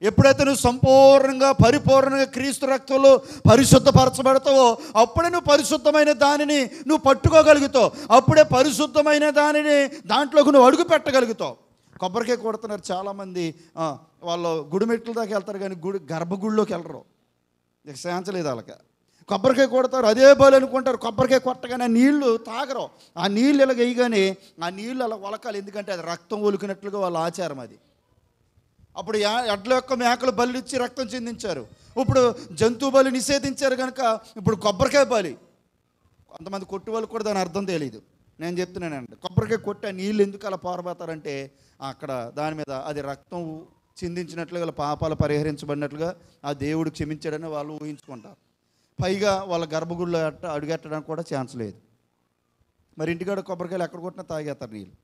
ఎప్పుడైతే నువ్వు సంపూర్ణంగా పరిపూర్ణంగా క్రీస్తు రక్తంలో పరిశుద్ధపరచబడతావో అప్పుడే నువ్వు పరిశుద్ధమైన దానిని నువ్వు పట్టుకోగలుగుతావు. అప్పుడే పరిశుద్ధమైన దానిని దాంట్లోకి నువ్వు అడుగు పెట్టగలుగుతావు. కొబ్బరికాయ కొడుతున్నారు చాలామంది. వాళ్ళు గుడి మెట్ల దాకా వెళ్తారు కానీ గర్భగుడిలోకి వెళ్ళరు. ఇక శాంచలేదు వాళ్ళకి. కొబ్బరికాయ కొడతారు, అదే బలి అనుకుంటారు. కొబ్బరికాయ కొట్టగానే నీళ్లు తాగరు. ఆ నీళ్ళు ఇలా వేయగానే ఆ నీళ్ళు అలా ఒలకాలి. ఎందుకంటే అది రక్తం ఒలికినట్లుగా వాళ్ళ ఆచారం అది. అప్పుడు ఎడ్ల యొక్క మేకలు బలి ఇచ్చి రక్తం చిందించారు. ఇప్పుడు జంతు బలి నిషేధించారు కనుక ఇప్పుడు కొబ్బరికాయ బలి. కొంతమంది కొట్టు వాళ్ళు కూడా దాని అర్థం తెలియదు. నేను చెప్తున్నానండి, కొబ్బరికాయ కొట్టి ఆ నీళ్ళు ఎందుకు అలా పారబోతారంటే అక్కడ దాని మీద అది రక్తం చిందించినట్లుగా పాపాలు పరిహరించబడినట్లుగా ఆ దేవుడు క్షమించాడని వాళ్ళు ఊహించుకుంటారు. పైగా వాళ్ళ గర్భగుడిలో అడుగెట్టడానికి కూడా ఛాన్స్ లేదు. మరి ఇంటికాడ కొబ్బరికాయలు ఎక్కడ కొట్టినా తాగేస్తారు నీళ్ళు.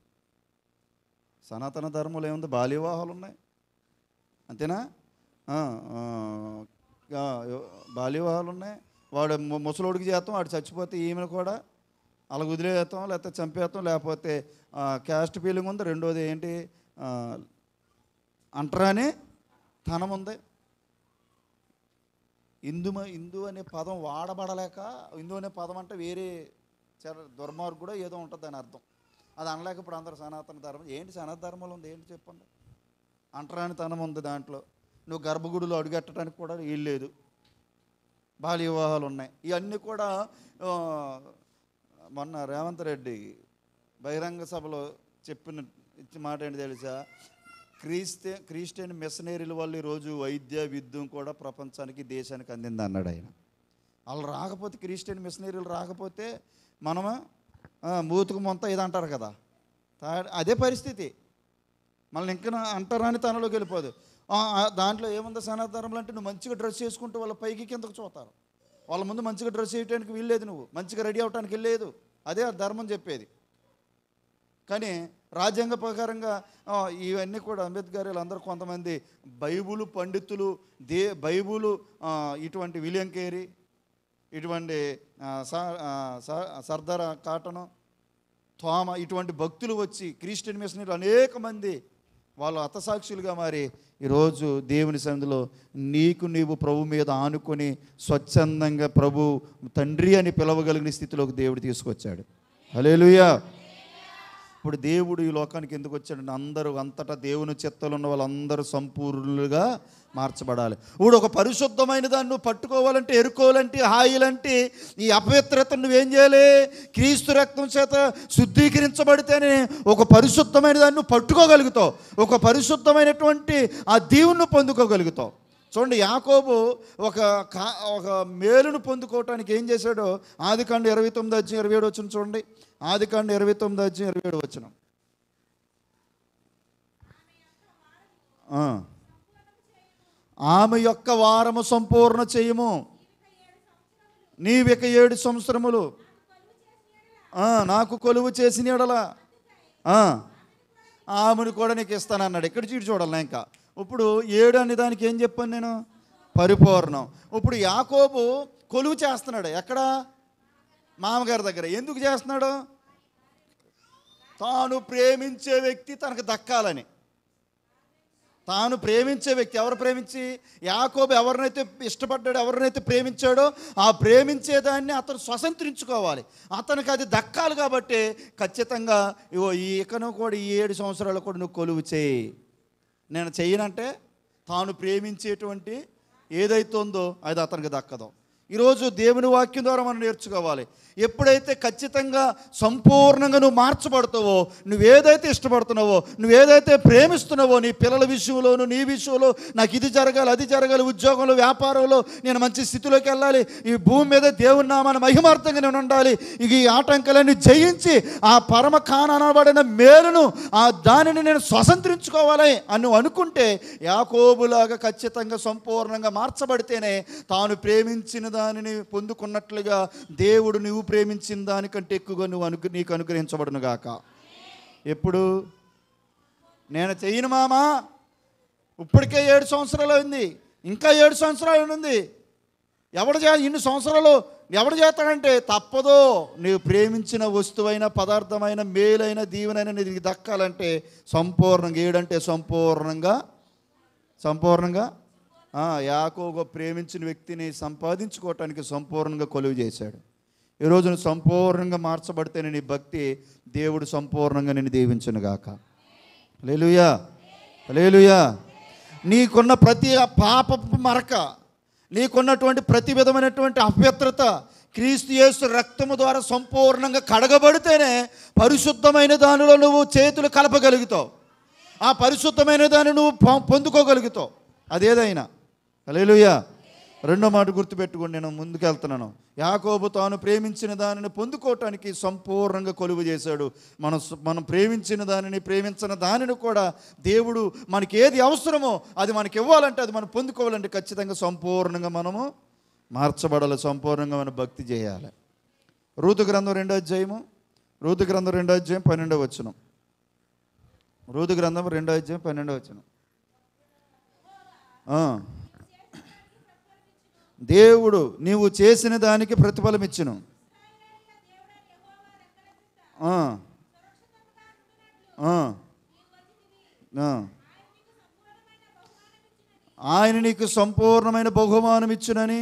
సనాతన ధర్మంలో ఏముంది? బాల్య వివాహాలు ఉన్నాయి, అంతేనా? బాల్య వివాహాలు ఉన్నాయి. వాడు ముసలోడికి చేస్తాం, వాడు చచ్చిపోతే ఈమెను కూడా అలా వదిలేస్తాం, లేకపోతే చంపేస్తాం, లేకపోతే క్యాస్ట్ ఫీలింగ్ ఉంది. రెండోది ఏంటి? అంటరాని తనం ఉంది. హిందూ అనే పదం వాడబడలేక, హిందూ అనే పదం అంటే వేరే దుర్మార్గుడో ఏదో ఉంటుంది దాని అర్థం. అది అనలేక ఇప్పుడు అందరూ సనాతన ధర్మం. ఏంటి సనాతన ధర్మంలో ఉంది? ఏంటి చెప్పండి? అంటరాని తనం ఉంది దాంట్లో. నువ్వు గర్భగుడిలో అడుగెట్టడానికి కూడా వీలు లేదు. బాల్య వివాహాలు ఉన్నాయి. ఇవన్నీ కూడా మొన్న రేవంత్ రెడ్డి బహిరంగ సభలో ఇచ్చిన మాట ఏంటి తెలుసా? క్రిస్టియన్ మిషనరీల వల్ల ఈరోజు వైద్య విద్యం కూడా ప్రపంచానికి దేశానికి అందింది అన్నాడు ఆయన. వాళ్ళు రాకపోతే, క్రిస్టియన్ మిషనరీలు రాకపోతే మనము మూతుకు మొంత ఇది అంటారు కదా, అదే పరిస్థితి. మళ్ళీ ఇంకా అంటారని తనలోకి వెళ్ళిపోదు. దాంట్లో ఏముందో సనాతన ధర్మంలో అంటే నువ్వు మంచిగా డ్రెస్ చేసుకుంటూ వాళ్ళ పైకి కిందకు చూస్తారు. వాళ్ళ ముందు మంచిగా డ్రెస్ చేయడానికి వీల్లేదు, నువ్వు మంచిగా రెడీ అవడానికి వెళ్ళలేదు. అదే ఆ ధర్మం చెప్పేది. కానీ రాజ్యాంగ ప్రకారంగా ఇవన్నీ కూడా అంబేద్కర్ వీళ్ళందరూ కొంతమంది బైబుల్ పండితులు, బైబుల్ ఇటువంటి విలియం కేరీ, ఇటువంటి సర్దార్ కాటను, థోమ ఇటువంటి భక్తులు వచ్చి క్రిస్టియన్ మిషనరీలు అనేక మంది వాళ్ళు హతసాక్షులుగా మారి ఈరోజు దేవుని సన్నిధిలో నీవు ప్రభు మీద ఆనుకొని స్వచ్ఛందంగా ప్రభు తండ్రి అని పిలవగలిగిన స్థితిలోకి దేవుడు తీసుకొచ్చాడు. హల్లెలూయా. ఇప్పుడు దేవుడు ఈ లోకానికి ఎందుకు వచ్చాడంటే అందరూ అంతటా దేవుని చిత్తంలో ఉన్న వాళ్ళందరూ సంపూర్ణులుగా మార్చబడాలి. ఇప్పుడు ఒక పరిశుద్ధమైన దాన్ని నువ్వు పట్టుకోవాలంటే, ఎరుకోవాలంటే, హాయిలంటే ఈ అపవిత్రతను నువ్వేం చేయాలి? క్రీస్తు రక్తం చేత శుద్ధీకరించబడితేనే ఒక పరిశుద్ధమైన దాన్ని నువ్వు పట్టుకోగలుగుతావు. ఒక పరిశుద్ధమైనటువంటి ఆ దీవుని పొందుకోగలుగుతావు. చూడండి, యాకోబు ఒక మేలును పొందుకోవటానికి ఏం చేశాడో ఆదికాండం 29:27 వచ్చిన చూడండి. ఆదికాండం 29:27 వచ్చిన. ఆమె యొక్క వారము సంపూర్ణ చేయము, నీవిక 7 సంవత్సరములు నాకు కొలువు చేసిన యెడల ఆమెను కూడా నీకు ఇస్తానన్నాడు. ఇక్కడ చూడాలి. ఇంకా ఇప్పుడు 7 అనే దానికి ఏం చెప్పాను నేను? పరిపూర్ణం. ఇప్పుడు యాకోబు కొలువు చేస్తున్నాడు. ఎక్కడ? మామగారి దగ్గర. ఎందుకు చేస్తున్నాడు? తాను ప్రేమించే వ్యక్తి తనకు దక్కాలని. తాను ప్రేమించే వ్యక్తి, ఎవరు ప్రేమించి, యాకోబు ఎవరినైతే ఇష్టపడ్డాడో, ఎవరినైతే ప్రేమించాడో ఆ ప్రేమించేదాన్ని అతను స్వతంత్రించుకోవాలి, అతనికి అది దక్కాలి. కాబట్టి ఖచ్చితంగా ఇగో ఇకను కూడా ఈ 7 సంవత్సరాలు కూడా నువ్వు కొలువు చేయి. నేను చెయ్యనంటే తాను ప్రేమించేటువంటి ఏదైతే ఉందో అది అతనికి దక్కదు. ఈరోజు దేవుని వాక్యం ద్వారా మనం నేర్చుకోవాలి. ఎప్పుడైతే ఖచ్చితంగా సంపూర్ణంగా నువ్వు మార్చబడతావో, నువ్వేదైతే ఇష్టపడుతున్నావో, నువ్వేదైతే ప్రేమిస్తున్నావో, నీ పిల్లల విషయంలోను, నీ విషయంలో, నాకు ఇది జరగాలి, అది జరగాలి, ఉద్యోగంలో, వ్యాపారంలో నేను మంచి స్థితిలోకి వెళ్ళాలి, ఈ భూమి మీద దేవుని నామాన మహిమార్థంగా నేను ఉండాలి, ఈ ఆటంకాలన్నీ జయించి ఆ పరమ కానబడిన మేలును, ఆ దానిని నేను స్వతంత్రించుకోవాలి అని నువ్వు అనుకుంటే, యాకోబులాగా ఖచ్చితంగా సంపూర్ణంగా మార్చబడితేనే తాను ప్రేమించిన దానిని పొందుకున్నట్లుగా దేవుడు నువ్వు ప్రేమించిన దానికంటే ఎక్కువగా నీకు అనుగ్రహించబడును గాక. ఎప్పుడు? నేను చెయ్యను మామా, ఇప్పటికే 7 సంవత్సరాలు అయింది, ఇంకా 7 సంవత్సరాలు ఉంది, ఇన్ని సంవత్సరాలు ఎవడు చేస్తాడంటే తప్పదో. నీవు ప్రేమించిన వస్తువైన, పదార్థమైన, మేలైన, దీవెనైన నీకు దక్కాలంటే సంపూర్ణంగా, 7 అంటే సంపూర్ణంగా యాకోబు ప్రేమించిన వ్యక్తిని సంపాదించుకోవటానికి సంపూర్ణంగా కొలువు చేశాడు. ఈరోజు నువ్వు సంపూర్ణంగా మార్చబడితేనే నీ భక్తి దేవుడు సంపూర్ణంగా నిన్ను దీవించునుగాక. హల్లెలూయా, హల్లెలూయా. నీకున్న ప్రతి పాపపు మరక, నీకున్నటువంటి ప్రతి విధమైనటువంటి అపవిత్రత క్రీస్తు యేసు రక్తము ద్వారా సంపూర్ణంగా కడగబడితేనే పరిశుద్ధమైన దానిలో నువ్వు చేతులు కలపగలుగుతావు, ఆ పరిశుద్ధమైన దాన్ని నువ్వు పొందుకోగలుగుతావు, అదేదైనా. హల్లెలూయా. రెండో మాట గుర్తుపెట్టుకోండి, నేను ముందుకెళ్తున్నాను. యాకోబు తాను ప్రేమించిన దానిని పొందుకోవటానికి సంపూర్ణంగా కొలువు చేశాడు. మనం ప్రేమించిన దానిని, ప్రేమించిన దానిని కూడా దేవుడు మనకి ఏది అవసరమో అది మనకి ఇవ్వాలంటే, అది మనం పొందుకోవాలంటే ఖచ్చితంగా సంపూర్ణంగా మనము మార్చబడాలి, సంపూర్ణంగా మనం భక్తి చేయాలి. రూతు గ్రంథం 2వ అధ్యాయం 12వ వచనం. రూతు గ్రంథం 2వ అధ్యాయం 12వ వచనం. దేవుడు నీవు చేసిన దానికి ప్రతిఫలం ఇచ్చును. ఆయన నీకు సంపూర్ణమైన బహుమానం ఇచ్చునని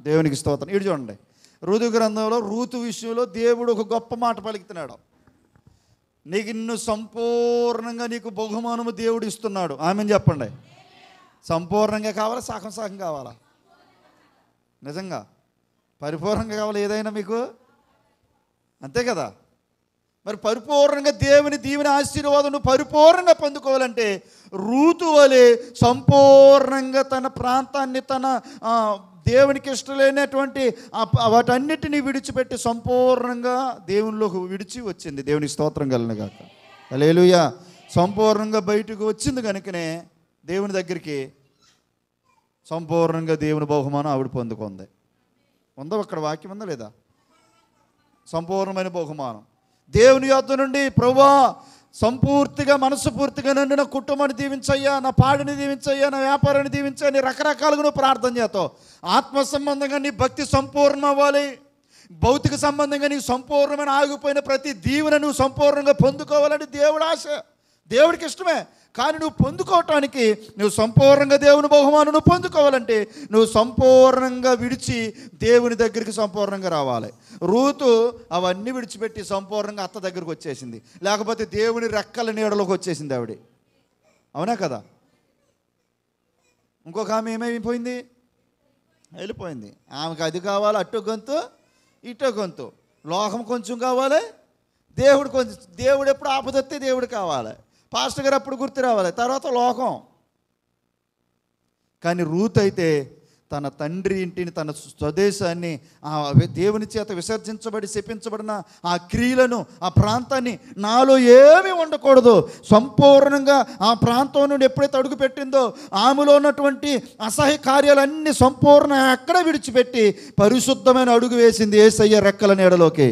దేవునికి స్తోత్రం. ఇటు చూడండి, ఋతు గ్రంథంలో రూతు విషయంలో దేవుడు ఒక గొప్ప మాట పలుకుతున్నాడు. నిన్ను సంపూర్ణంగా నీకు బహుమానము దేవుడు ఇస్తున్నాడు. ఆమెను చెప్పండి. సంపూర్ణంగా కావాలా, సగం సగం కావాలా? నిజంగా పరిపూర్ణంగా కావాలి ఏదైనా మీకు, అంతే కదా. మరి పరిపూర్ణంగా దేవుని దీవెన ఆశీర్వాదం నువ్వు పరిపూర్ణంగా పొందుకోవాలంటే రూతు వలె సంపూర్ణంగా తన ప్రాంతాన్ని, తన దేవునికి ఇష్టం లేనటువంటి వాటన్నిటినీ విడిచిపెట్టి సంపూర్ణంగా దేవునిలోకి విడిచి వచ్చింది. దేవునికి స్తోత్రం కలుగును గాక. హల్లెలూయా. సంపూర్ణంగా బయటకు వచ్చింది కనుకనే దేవుని దగ్గరికి సంపూర్ణంగా దేవుని బహుమానం ఆవిడ పొందుకుంది. ఉందా అక్కడ వాక్యం, ఉందా లేదా? సంపూర్ణమైన బహుమానం దేవుని యొద్ద నుండి, ప్రభువా సంపూర్తిగా మనస్ఫూర్తిగా నన్ను, నా కుటుంబాన్ని దీవించయ్యా, నా పాడిని దీవించయ్యా, నా వ్యాపారాన్ని దీవించయ్యా, నీ రకరకాలుగా నువ్వు ప్రార్థన చేస్తావు. ఆత్మ సంబంధంగా నీ భక్తి సంపూర్ణం అవ్వాలి, భౌతిక సంబంధంగా నీకు సంపూర్ణమైన ఆగిపోయిన ప్రతి దీవెన నువ్వు సంపూర్ణంగా పొందుకోవాలని దేవుడు ఆశ, దేవుడికి ఇష్టమే. కానీ నువ్వు పొందుకోవటానికి, నువ్వు సంపూర్ణంగా దేవుని బహుమానం నువ్వు పొందుకోవాలంటే నువ్వు సంపూర్ణంగా విడిచి దేవుని దగ్గరికి సంపూర్ణంగా రావాలి. రూతు అవన్నీ విడిచిపెట్టి సంపూర్ణంగా అత్త దగ్గరికి వచ్చేసింది, లేకపోతే దేవుని రెక్కల నీడలోకి వచ్చేసింది ఆవిడ. అవునా కదా? ఇంకొక ఆమె ఏమైపోయింది? వెళ్ళిపోయింది. ఆమెకు అది కావాలి, అటు గొంతు ఇటు గొంతు, లోకం కొంచెం కావాలి, దేవుడు కొంచెం. దేవుడు ఎప్పుడు ఆపదొస్తే దేవుడు కావాలి, పాస్టర్ గారు అప్పుడు గుర్తు రావాలి, తర్వాత లోకం. కానీ రూత్ అయితే తన తండ్రి ఇంటిని, తన స్వదేశాన్ని, ఆ దేవుని చేత విసర్జించబడి శపించబడిన ఆ క్రియలను, ఆ ప్రాంతాన్ని, నాలో ఏమీ ఉండకూడదు, సంపూర్ణంగా ఆ ప్రాంతం నుండి ఎప్పుడైతే అడుగు పెట్టిందో ఆమెలో ఉన్నటువంటి అసహ్య కార్యాలన్నీ సంపూర్ణ అక్కడ విడిచిపెట్టి పరిశుద్ధమైన అడుగు వేసింది యేసయ్య రెక్కల నీడలోకి.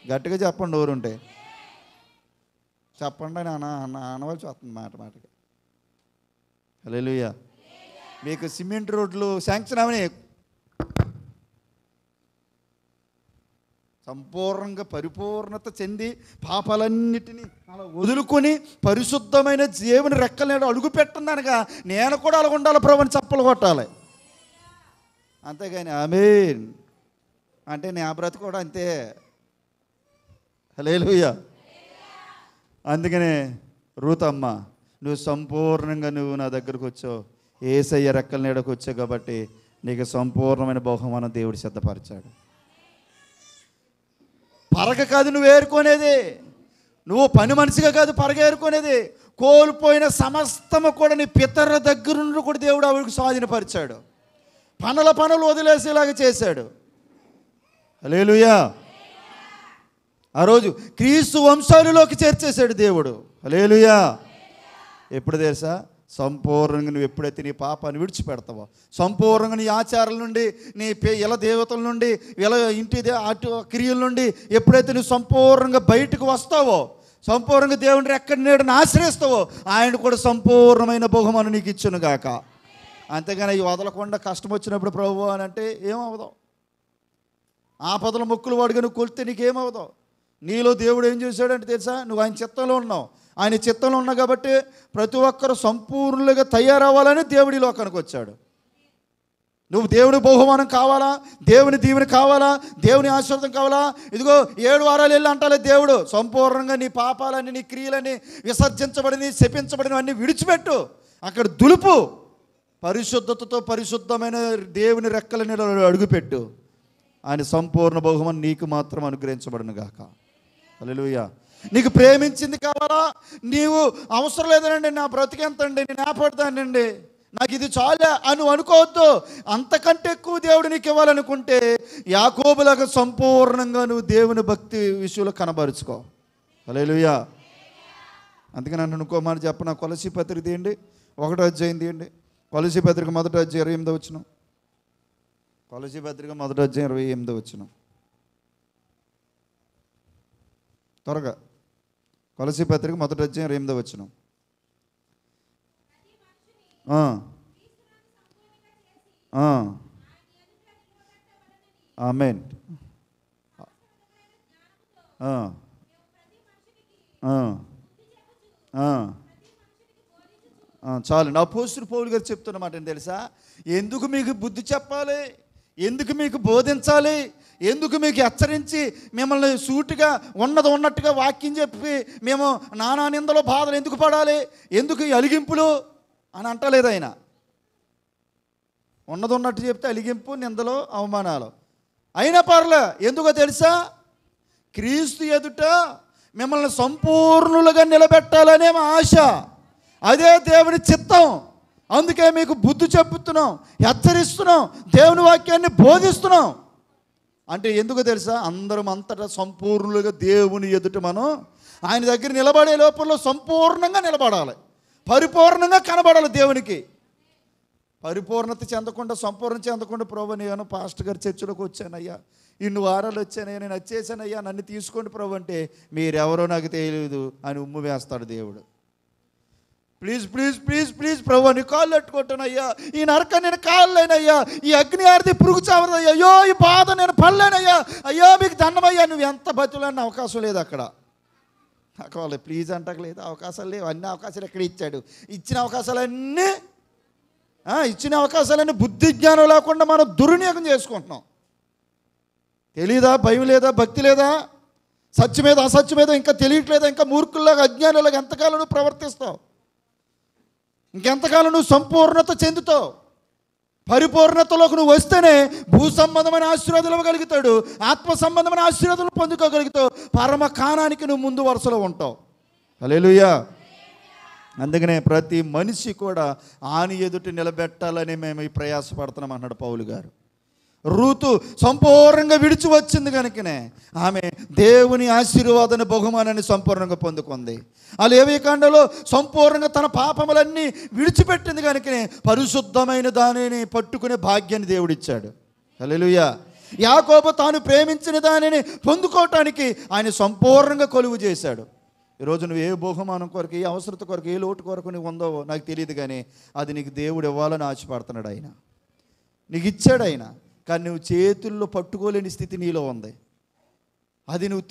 గట్టిగా చెప్పండి, ఊరుంటే చెప్పండి. అనవలసి వస్తుంది మాటకి. హల్లెలూయా. మీకు సిమెంట్ రోడ్లు శాంక్షన్ అవని, సంపూర్ణంగా పరిపూర్ణత చెంది పాపాలన్నిటినీ అలా వదులుకొని పరిశుద్ధమైన దేవుని రెక్కల నీడ అడుగు పెట్టనగా నేను కూడా అలా ఉండాలి ప్రభు అని చప్పలు కొట్టాలి. అంతేగాని ఆమేన్ అంటే నా బ్రతుకు కూడా అంతే. హల్లెలూయా. అందుకనే రూతమ్మ, నువ్వు సంపూర్ణంగా నా దగ్గరకు వచ్చావు, యేసయ్య రెక్కల నీడకు వచ్చావు కాబట్టి నీకు సంపూర్ణమైన బహుమానం దేవుడు సిద్ధపరిచాడు. పరగ కాదు నువ్వు ఏరుకునేది, నువ్వు పని మనిషిగా కాదు పరగ ఏరుకునేది. కోల్పోయిన సమస్తము కూడా నీ పితరుల దగ్గర నుండి కూడా దేవుడు ఆవిడకు స్వాధీనపరిచాడు. పనులు వదిలేసేలాగా చేశాడు. హల్లెలూయా. ఆ రోజు క్రీస్తు వంశాలులోకి చేర్చేశాడు దేవుడు. హల్లెలూయా. ఎప్పుడు తెలుసా? సంపూర్ణంగా నువ్వు ఎప్పుడైతే నీ పాపాన్ని విడిచిపెడతావో, సంపూర్ణంగా నీ ఆచారాల నుండి, నీ ఇలా దేవతల నుండి, ఇలా ఇంటి అటు క్రియల నుండి ఎప్పుడైతే నువ్వు సంపూర్ణంగా బయటకు వస్తావో, సంపూర్ణంగా దేవుని ఎక్కడి నీడని ఆశ్రయిస్తావో, ఆయన కూడా సంపూర్ణమైన బహుమానం నీకు ఇచ్చును గాక. అంతేగాని అవి వదలకుండా కష్టం వచ్చినప్పుడు ప్రభు అని అంటే ఏమవుదావు? ఆపదల మొక్కులు వాడుగా నువ్వు కొలితే నీకేమవుతావు? నీలో దేవుడు ఏం చేశాడంటే తెలుసా? నువ్వు ఆయన చిత్తంలో ఉన్నావు. ఆయన చిత్తంలో ఉన్నావు కాబట్టి ప్రతి ఒక్కరు సంపూర్ణంగా తయారవ్వాలని దేవుడి లోకానికి వచ్చాడు. నువ్వు దేవుని బహుమానం కావాలా, దేవుని దీవెన కావాలా, దేవుని ఆశీర్వాదం కావాలా? ఇదిగో 7 వారాలు వెళ్ళి అంటాలే దేవుడు, సంపూర్ణంగా నీ పాపాలని, నీ క్రియలని, విసర్జించబడిని, శపించబడినవన్నీ విడిచిపెట్టు, అక్కడ దులుపు, పరిశుద్ధతతో పరిశుద్ధమైన దేవుని రెక్కల నీడలో అడుగుపెట్టు. ఆయన సంపూర్ణ బహుమానం నీకు మాత్రం అనుగ్రహించబడును గాక. హల్లెలూయా. నీకు ప్రేమించింది కావాలా? నీవు అవసరం లేదనండి, నా బ్రతికెంతండి, నేను ఆపడతానండి, నాకు ఇది చాలే అని అనుకోవద్దు. అంతకంటే ఎక్కువ దేవుడు నీకు ఇవ్వాలనుకుంటే యాకోబులాగా సంపూర్ణంగా నువ్వు దేవుని భక్తి విషయంలో కనబరుచుకో. హల్లెలూయా. అందుకని నన్ను అనుకోమని చెప్పిన కొలసీ పత్రిక తీయండి, 1వ అధ్యాయం తీయండి. కొలసీ పత్రిక 1వ అధ్యాయం 28వ వచనం. కొలసీ పత్రిక 1వ అధ్యాయం 28వ వచనం. త్వరగా కొలసీ పత్రిక 1వ అధ్యాయం 28వ వచనం. ఆమేన్. చాలు. నా అపోస్తలుడు పౌలు గారు చెప్తున్నమాట ఏంటి తెలుసా? ఎందుకు మీకు బుద్ధి చెప్పాలి, ఎందుకు మీకు బోధించాలి, ఎందుకు మీకు హెచ్చరించి మిమ్మల్ని సూటిగా ఉన్నది ఉన్నట్టుగా వాక్యం చెప్పి మేము నానా నిందలో బాధలు ఎందుకు పడాలి, ఎందుకు అలిగింపులు అని అంటలేదు ఆయన. ఉన్నది ఉన్నట్టు చెప్తే అలిగింపు, నిందలు, అవమానాలు అయినా పర్లే. ఎందుకో తెలుసా? క్రీస్తు ఎదుట మిమ్మల్ని సంపూర్ణులుగా నిలబెట్టాలనే మా ఆశ, అదే దేవుని చిత్తం. అందుకే మీకు బుద్ధి చెప్పుతున్నాం, హెచ్చరిస్తున్నాం, దేవుని వాక్యాన్ని బోధిస్తున్నాం. అంటే ఎందుకో తెలుసా? అందరం అంతటా సంపూర్ణులుగా దేవుని ఎదుట మనం ఆయన దగ్గర నిలబడే లోపల సంపూర్ణంగా నిలబడాలి, పరిపూర్ణంగా కనబడాలి దేవునికి. పరిపూర్ణత చెందకుండా, సంపూర్ణ చెందకుండా, ప్రభు నేను పాస్టర్ గారి చర్చిలోకి వచ్చానయ్యా, ఇన్ని వారాలు వచ్చానయ్యా, నేను వచ్చేసానయ్యా, నన్ను తీసుకోండి ప్రభు అంటే మీరెవరో నాకు తెలియదు అని ఉమ్ము వేస్తాడు దేవుడు. ప్లీజ్ ప్లీజ్ ప్లీజ్ ప్లీజ్ ప్రభు నీ కాళ్ళు పెట్టుకుంటానయ్యా, ఈ నరక నేను కాళ్ళేనయ్యా, ఈ అగ్ని ఆరిది పురుగు చావదయ్యా, అయ్యో ఈ బాధ నేను పడలేనయ్యా, అయ్యో మీకు దండమయ్యా. నువ్వు ఎంత బతులన్న అవకాశం లేదు అక్కడ. వాళ్ళు ప్లీజ్ అంటలేదు, అవకాశాలు లేవు. అన్ని అవకాశాలు ఎక్కడ ఇచ్చాడు? ఇచ్చిన అవకాశాలన్నీ బుద్ధి జ్ఞానం లేకుండా మనం దుర్వినియోగం చేసుకుంటున్నాం. తెలీదా? భయం లేదా? భక్తి లేదా? సత్యమేదో అసత్యమేదో ఇంకా తెలియట్లేదా? ఇంకా మూర్ఖుల్లాగా, అజ్ఞానులాగా ఎంతకాలం నువ్వు ప్రవర్తిస్తావు? ఇంకెంతకాలం నువ్వు సంపూర్ణత చెందుతావు? పరిపూర్ణతలోకి నువ్వు వస్తేనే భూ సంబంధమైన ఆశీర్వాదాలు ఇవ్వగలుగుతాడు, ఆత్మ సంబంధమైన ఆశీర్వాదాలు పొందుకోగలుగుతావు, పరమ కాణానికి నువ్వు ముందు వరుసలో ఉంటావు. హల్లెలూయా. అందుకనే ప్రతి మనిషి కూడా ఆని ఎదుటి నిలబెట్టాలని మేము ఈ ప్రయాసపడుతున్నాం అన్నాడు పౌలు గారు. రూతు సంపూర్ణంగా విడిచి వచ్చింది కనుకనే ఆమె దేవుని ఆశీర్వాదాన్ని, బహుమానాన్ని సంపూర్ణంగా పొందుకుంది. ఆ లేవీ కాండలో సంపూర్ణంగా తన పాపములన్నీ విడిచిపెట్టింది కనుకనే పరిశుద్ధమైన దానిని పట్టుకునే భాగ్యాన్ని దేవుడిచ్చాడు. హల్లెలూయా. యాకోబు తాను ప్రేమించిన దానిని పొందుకోవటానికి ఆయన సంపూర్ణంగా కొలువు చేశాడు. ఈరోజు నువ్వు ఏ బహుమానం కొరకు, ఏ అవసరత కొరకు, ఏ లోటు కొరకు నువ్వు ఉందో నాకు తెలియదు, కానీ అది నీకు దేవుడు ఇవ్వాలని ఆశపడుతున్నాడు. ఆయన నీకు ఇచ్చాడు ఆయన, కానీ నువ్వు చేతుల్లో పట్టుకోలేని స్థితి నీలో ఉంది. అది నువ్వు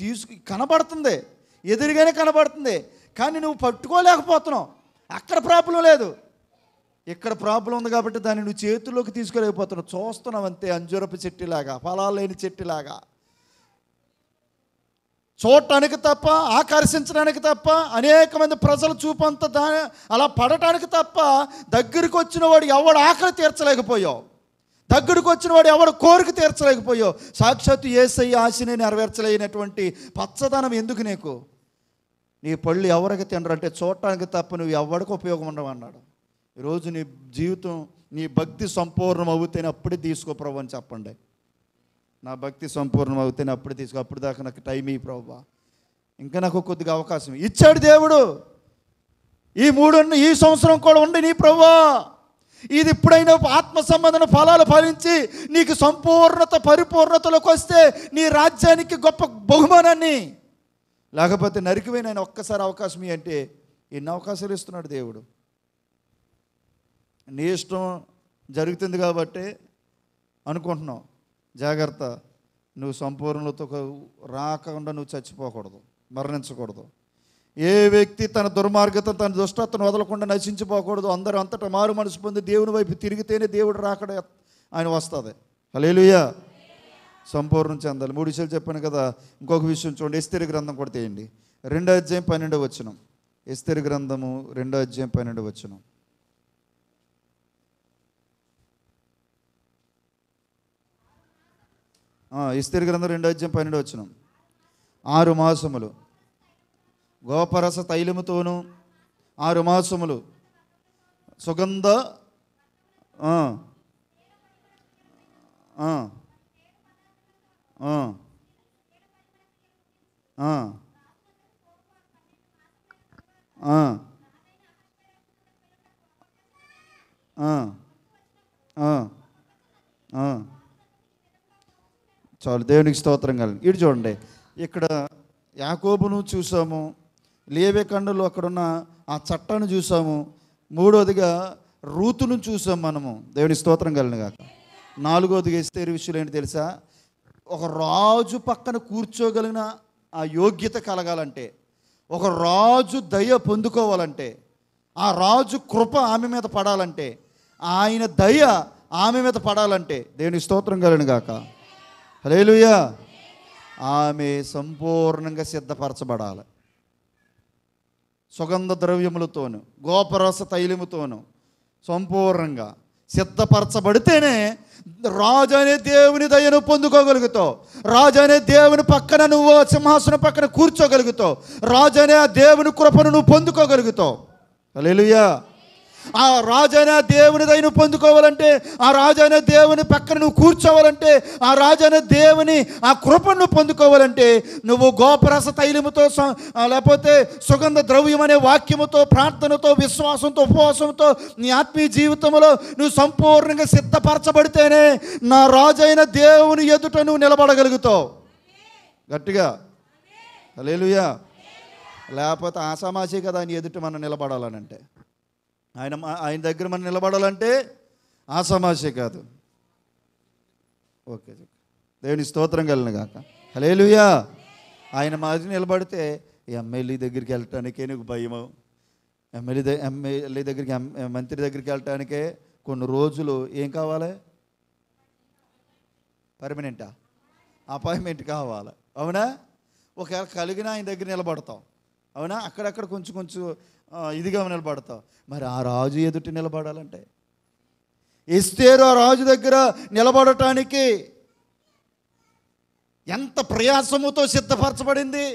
కనబడుతుంది, ఎదురుగానే కనబడుతుంది, కానీ నువ్వు పట్టుకోలేకపోతున్నావు. అక్కడ ప్రాబ్లం లేదు, ఇక్కడ ప్రాబ్లం ఉంది కాబట్టి దాన్ని నువ్వు చేతుల్లోకి తీసుకోలేకపోతున్నావు. చూస్తున్నావు అంతే, అంజూరపు చెట్టులాగా, ఫలాలు లేని చెట్టులాగా. చూడటానికి తప్ప, ఆకర్షించడానికి తప్ప, అనేక మంది ప్రజల చూపంతా అలా పడటానికి తప్ప దగ్గరికి వచ్చిన వాడు ఎవడు ఆకలి తీర్చలేకపోయావు, దగ్గరికి వచ్చిన వాడు ఎవడు కోరిక తీర్చలేకపోయావు. సాక్షాత్తు యేసయ్య ఆశని నెరవేర్చలేనటువంటి పచ్చదనం ఎందుకు నీకు? నీ పళ్ళు ఎవరికి తినరంటే చూడటానికి తప్ప నువ్వు ఎవరికి ఉపయోగం ఉండవు అన్నాడు. ఈరోజు నీ జీవితం, నీ భక్తి సంపూర్ణం అవుతేనే అప్పుడే తీసుకో ప్రభు అని చెప్పండి. నా భక్తి సంపూర్ణం అవుతేనే అప్పుడే తీసుకో, అప్పుడు దాకా నాకు టైం ఇయ్యి ప్రభు, ఇంకా నాకు కొద్దిగా అవకాశం ఇచ్చాడు దేవుడు. ఈ సంవత్సరం కూడా ఉండి నీ ప్రభు, ఇది ఇప్పుడైనా ఆత్మ సంబంధమైన ఫలాలు ఫలించి నీకు సంపూర్ణత పరిపూర్ణతలోకి వస్తే నీ రాజ్యానికి గొప్ప బహుమానాన్ని, లేకపోతే నరికిపోయిన ఆయన ఒక్కసారి అవకాశం అంటే ఎన్ని అవకాశాలు ఇస్తున్నాడు దేవుడు. నీ ఇష్టం జరుగుతుంది కాబట్టి అనుకుంటున్నావు, జాగ్రత్త. నువ్వు సంపూర్ణతో రాకుండా నువ్వు చచ్చిపోకూడదు, మరణించకూడదు. ఏ వ్యక్తి తన దుర్మార్గత, తన దుష్టతను వదలకుండా నశించిపోకూడదు. అందరూ అంతటా మారు మనసు పొంది దేవుని వైపు తిరిగితేనే దేవుడు రాకడ ఆయన వస్తుంది. హల్లెలూయా. సంపూర్ణం చెందాలి. 3 విషయాలు చెప్పాను కదా. ఇంకొక విషయం చూడండి, ఎస్తేరు గ్రంథం కూడా తీయండి, 2వ అధ్యాయం 12వ వచనం. ఎస్తేరు గ్రంథము 2వ అధ్యాయం 12వ వచనం. ఎస్తేరు గ్రంథం 2వ అధ్యాయం 12వ వచనం. 6 మాసములు గోపరస తైలముతోను, 6 మాసములు సుగంధ చాలు, దేవునికి స్తోత్రం కలండి. ఇటు చూడండి, ఇక్కడ యాకోబును చూసాము, లేవే ఖండంలో అక్కడున్న ఆ చట్టాన్ని చూసాము, 3వదిగా రూతును చూసాము మనము. దేవునికి స్తోత్రం కలను కాక. 4వదిగా ఎస్తేరు విషయం ఏంటి తెలుసా? ఒక రాజు పక్కన కూర్చోగలిగిన ఆ యోగ్యత కలగాలంటే, ఒక రాజు దయ పొందుకోవాలంటే, ఆ రాజు కృప ఆమె మీద పడాలంటే, ఆయన దయ ఆమె మీద పడాలంటే, దేవునికి స్తోత్రం కలను గాక. హల్లెలూయా. ఆమె సంపూర్ణంగా సిద్ధపరచబడాలి. సుగంధ ద్రవ్యములతోను, గోపరస తైలముతోను సంపూర్ణంగా సిద్ధపరచబడితేనే రాజు అనే దేవుని దయను పొందుకోగలుగుతావు. రాజు అనే దేవుని పక్కన నువ్వు సింహాసనం పక్కన కూర్చోగలుగుతావు. రాజు అనే ఆ దేవుని కృపను నువ్వు పొందుకోగలుగుతావు. హల్లెలూయా. ఆ రాజైన దేవుని దయను పొందుకోవాలంటే, ఆ రాజైన దేవుని పక్కన నువ్వు కూర్చోవాలంటే, ఆ రాజైన దేవుని ఆ కృపను నువ్వు పొందుకోవాలంటే, నువ్వు గోపరస తైలముతో లేకపోతే సుగంధ ద్రవ్యం అనే వాక్యముతో, ప్రార్థనతో, విశ్వాసంతో, ఉపవాసంతో నీ ఆత్మీయ జీవితంలో నువ్వు సంపూర్ణంగా సిద్ధపరచబడితేనే నా రాజైన దేవుని ఎదుట నువ్వు నిలబడగలుగుతావు. గట్టిగా హల్లెలూయా. లేకపోతే ఆషామాషి కదా ఆయన ఎదుట మనం నిలబడాలనంటే, ఆయన దగ్గర మనం నిలబడాలంటే ఆషామాషి కాదు. ఓకే, దేవుని స్తోత్రం కలను గాక. హల్లెలూయా. ఆయన మాది నిలబడితే ఎమ్మెల్యే దగ్గరికి వెళ్ళటానికే నీకు భయము, ఎమ్మెల్యే దగ్గరికి, మంత్రి దగ్గరికి వెళ్ళటానికే కొన్ని రోజులు ఏం కావాలి? పర్మనెంటా? అపాయింట్మెంట్ కావాలి. అవునా? ఒకవేళ కలిగిన ఆయన దగ్గర నిలబడతాం. అవునా? అక్కడక్కడ కొంచెం కొంచెం ఇదిగా నిలబడతావు. మరి ఆ రాజు ఎదుటి నిలబడాలంటే, ఎస్తేరు ఆ రాజు దగ్గర నిలబడటానికి ఎంత ప్రయాసముతో సిద్ధపరచబడింది.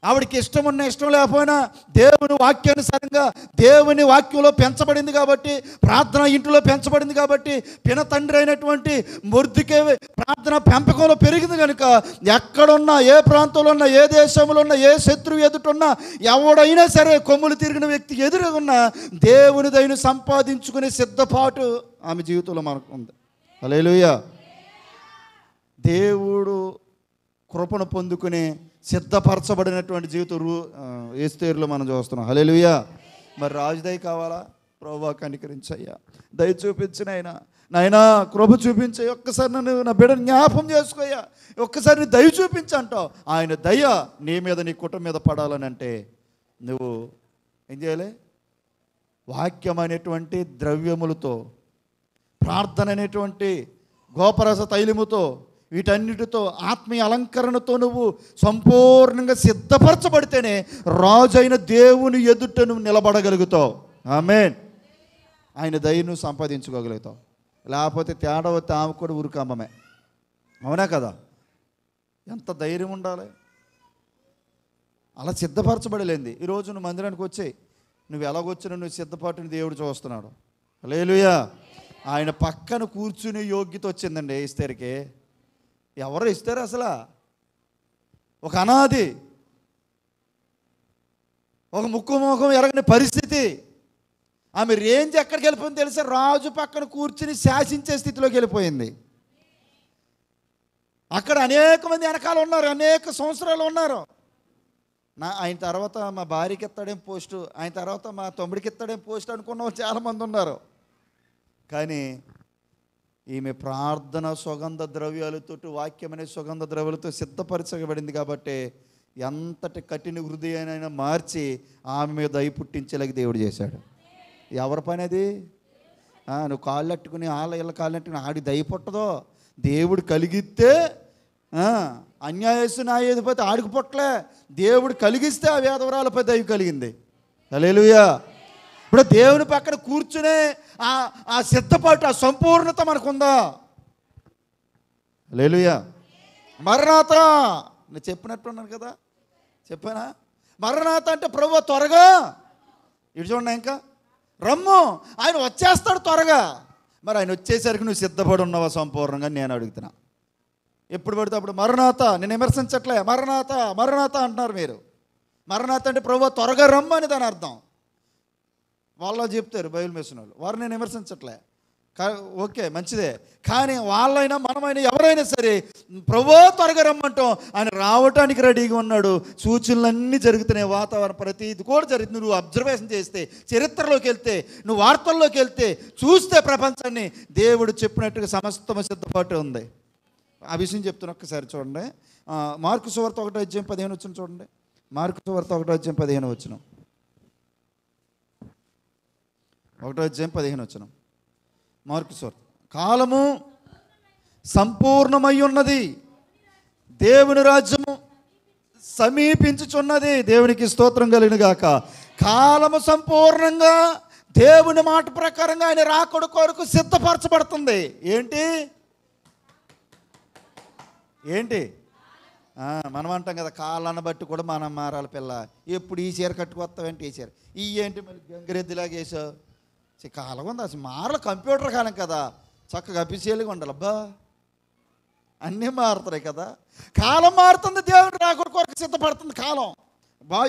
ఆవిడికి ఇష్టం ఉన్న ఇష్టం లేకపోయినా దేవుని వాక్యానుసారంగా దేవుని వాక్యంలో పెంచబడింది కాబట్టి, ప్రార్థన ఇంటిలో పెంచబడింది కాబట్టి, పిన తండ్రి అయినటువంటి మొర్దెకై ప్రార్థన పెంపకంలో పెరిగింది కనుక, ఎక్కడున్నా, ఏ ప్రాంతంలో ఉన్నా, ఏ దేశంలో ఉన్నా, ఏ శత్రువు ఎదుటున్నా, ఎవడైనా సరే కొమ్ములు తిరిగిన వ్యక్తి ఎదురుగున్నా దేవుని దయను సంపాదించుకునే సిద్ధపాటు ఆమె జీవితంలో మనకు ఉంది. హల్లెలూయా. దేవుడు కృపను పొందుకునే సిద్ధపరచబడినటువంటి జీవితం ఎస్తేరులో మనం చూస్తున్నాం. హల్లెలూయా. మరి రాజుదయ కావాలా? ప్రభువా కనికరించయ్యా, దయ చూపించిన నాయనా కృప చూపించే, ఒక్కసారి నన్ను నా బిడ్డను జ్ఞాపం చేసుకోయ్యా, ఒక్కసారి నీ దయ చూపించంటావు. ఆయన దయ నీ మీద నీ కుటుంబం మీద పడాలని అంటే నువ్వు ఏం చేయాలి? వాక్యం అనేటువంటి ద్రవ్యములతో, ప్రార్థన అనేటువంటి గోపరస తైలముతో, వీటన్నిటితో ఆత్మీయ అలంకరణతో నువ్వు సంపూర్ణంగా సిద్ధపరచబడితేనే రాజైన దేవుని ఎదుట నువ్వు నిలబడగలుగుతావు. ఆమేన్. ఆయన దయను సంపాదించుకోగలుగుతావు. లేకపోతే తేడా వస్తే ఆమె కూడా ఉరికమ్మమే. అవునా కదా? ఎంత ధైర్యం ఉండాలి. అలా సిద్ధపరచబడలేంది. ఈరోజు నువ్వు మందిరానికి వచ్చాయి, నువ్వు ఎలాగొచ్చినా నువ్వు సిద్ధపాటుని దేవుడు చూస్తున్నాడు. హల్లెలూయా. ఆయన పక్కన కూర్చునే యోగ్యత వచ్చిందండి ఎస్తేరుకి. ఎవరు ఇస్తారు అసలు? ఒక అనాది, ఒక ముఖం ఎరగని పరిస్థితి. ఆమె రేంజ్ ఎక్కడికి వెళ్ళిపోయింది తెలుసా? రాజు పక్కన కూర్చుని శాసించే స్థితిలోకి వెళ్ళిపోయింది. అక్కడ అనేక మంది వెనకాల ఉన్నారు, అనేక సంవత్సరాలు ఉన్నారు. ఆయన తర్వాత మా భార్యకి ఇస్తాడేం పోస్టు, ఆయన తర్వాత మా తమ్ముడికి ఇస్తాడేం పోస్ట్ అనుకున్న వాళ్ళు చాలామంది ఉన్నారు. కానీ ఈమె ప్రార్థన సుగంధ ద్రవ్యాలతో, వాక్యం అనే సుగంధ ద్రవ్యాలతో సిద్ధపరచబడింది కాబట్టి ఎంతటి కఠిన హృదయానైనా మార్చి ఆమె మీద దయ పుట్టించేలాగా దేవుడు చేశాడు. ఎవరి పని అది? నువ్వు కాళ్ళు అట్టుకుని ఇళ్ళ కాళ్ళు అట్టుకుని ఆడి దయ పుట్టదో. దేవుడు కలిగిస్తే అన్యాయసు న్యాయాధిపతి ఆడికి పుట్టలే. దేవుడు కలిగిస్తే ఆ వేదవరాలపై దయ కలిగింది. హల్లెలూయా. ఇప్పుడు దేవుని పక్కన కూర్చునే ఆ సిద్ధపాటు, ఆ సంపూర్ణత మనకుందా? హల్లెలూయా. మరణాత నేను చెప్పినట్టున్నాను కదా, చెప్పానా? మరణాత అంటే ప్రభువా త్వరగా ఇటు చూడండి, ఇంకా రమ్ము, ఆయన వచ్చేస్తాడు త్వరగా. మరి ఆయన వచ్చేసరికి నువ్వు సిద్ధపడి ఉన్నావా సంపూర్ణంగా నేను అడుగుతున్నా. ఎప్పుడు పడితే అప్పుడు మరణాత, నేను విమర్శించట్లే, మరణాత మరణాత అంటున్నారు మీరు. మరణాత అంటే ప్రభువా త్వరగా రమ్ము అని దాని అర్థం. వాళ్ళు చెప్తారు బైబిల్ మెస్సిన వాళ్ళు, వారు నేను విమర్శించట్లే, ఓకే మంచిదే. కానీ వాళ్ళైనా మనమైనా ఎవరైనా సరే ప్రభువా త్వరగా రమ్మంటాం. ఆయన రావటానికి రెడీగా ఉన్నాడు. సూచనలన్నీ జరుగుతున్నాయి, వాతావరణం ప్రతిది కూడా జరుగుతుంది. నువ్వు అబ్జర్వేషన్ చేస్తే, చరిత్రలోకి వెళ్తే, నువ్వు వార్తల్లోకి వెళ్తే, చూస్తే ప్రపంచాన్ని దేవుడు చెప్పినట్టుగా సమస్తము సిద్ధపాటు ఉంది. ఆ విషయం చెప్తున్నా, ఒక్కసారి చూడండి. మార్కు సువార్త 1:15 చూడండి. మార్కు సువార్త 1:15 1:15 మార్కు సువార్త. కాలము సంపూర్ణమై ఉన్నది, దేవుని రాజ్యము సమీపించుచున్నది. దేవునికి స్తోత్రం కలుగును గాక. కాలము సంపూర్ణంగా దేవుని మాట ప్రకారంగా ఆయన రాకడ కొరకు సిద్ధపరచబడుతుంది. ఏంటి ఏంటి మనం అంటాం కదా, కాలాన్ని బట్టి కూడా మనం మారాలి. పిల్ల ఎప్పుడు ఈ చీర కట్టుకొస్తావేంటి, ఈ చీర ఈ ఏంటి మళ్ళీ గంగిరెద్దులాగా వేసావు. కాలం ఉంది అసలు, మారల కంప్యూటర్ కాలం కదా, చక్కగా అఫీషియల్గా ఉండాలి. అబ్బా అన్నీ మారుతున్నాయి కదా. కాలం మారుతుంది, దేవుని రాకడ కొరకు సిద్ధపడుతుంది కాలం.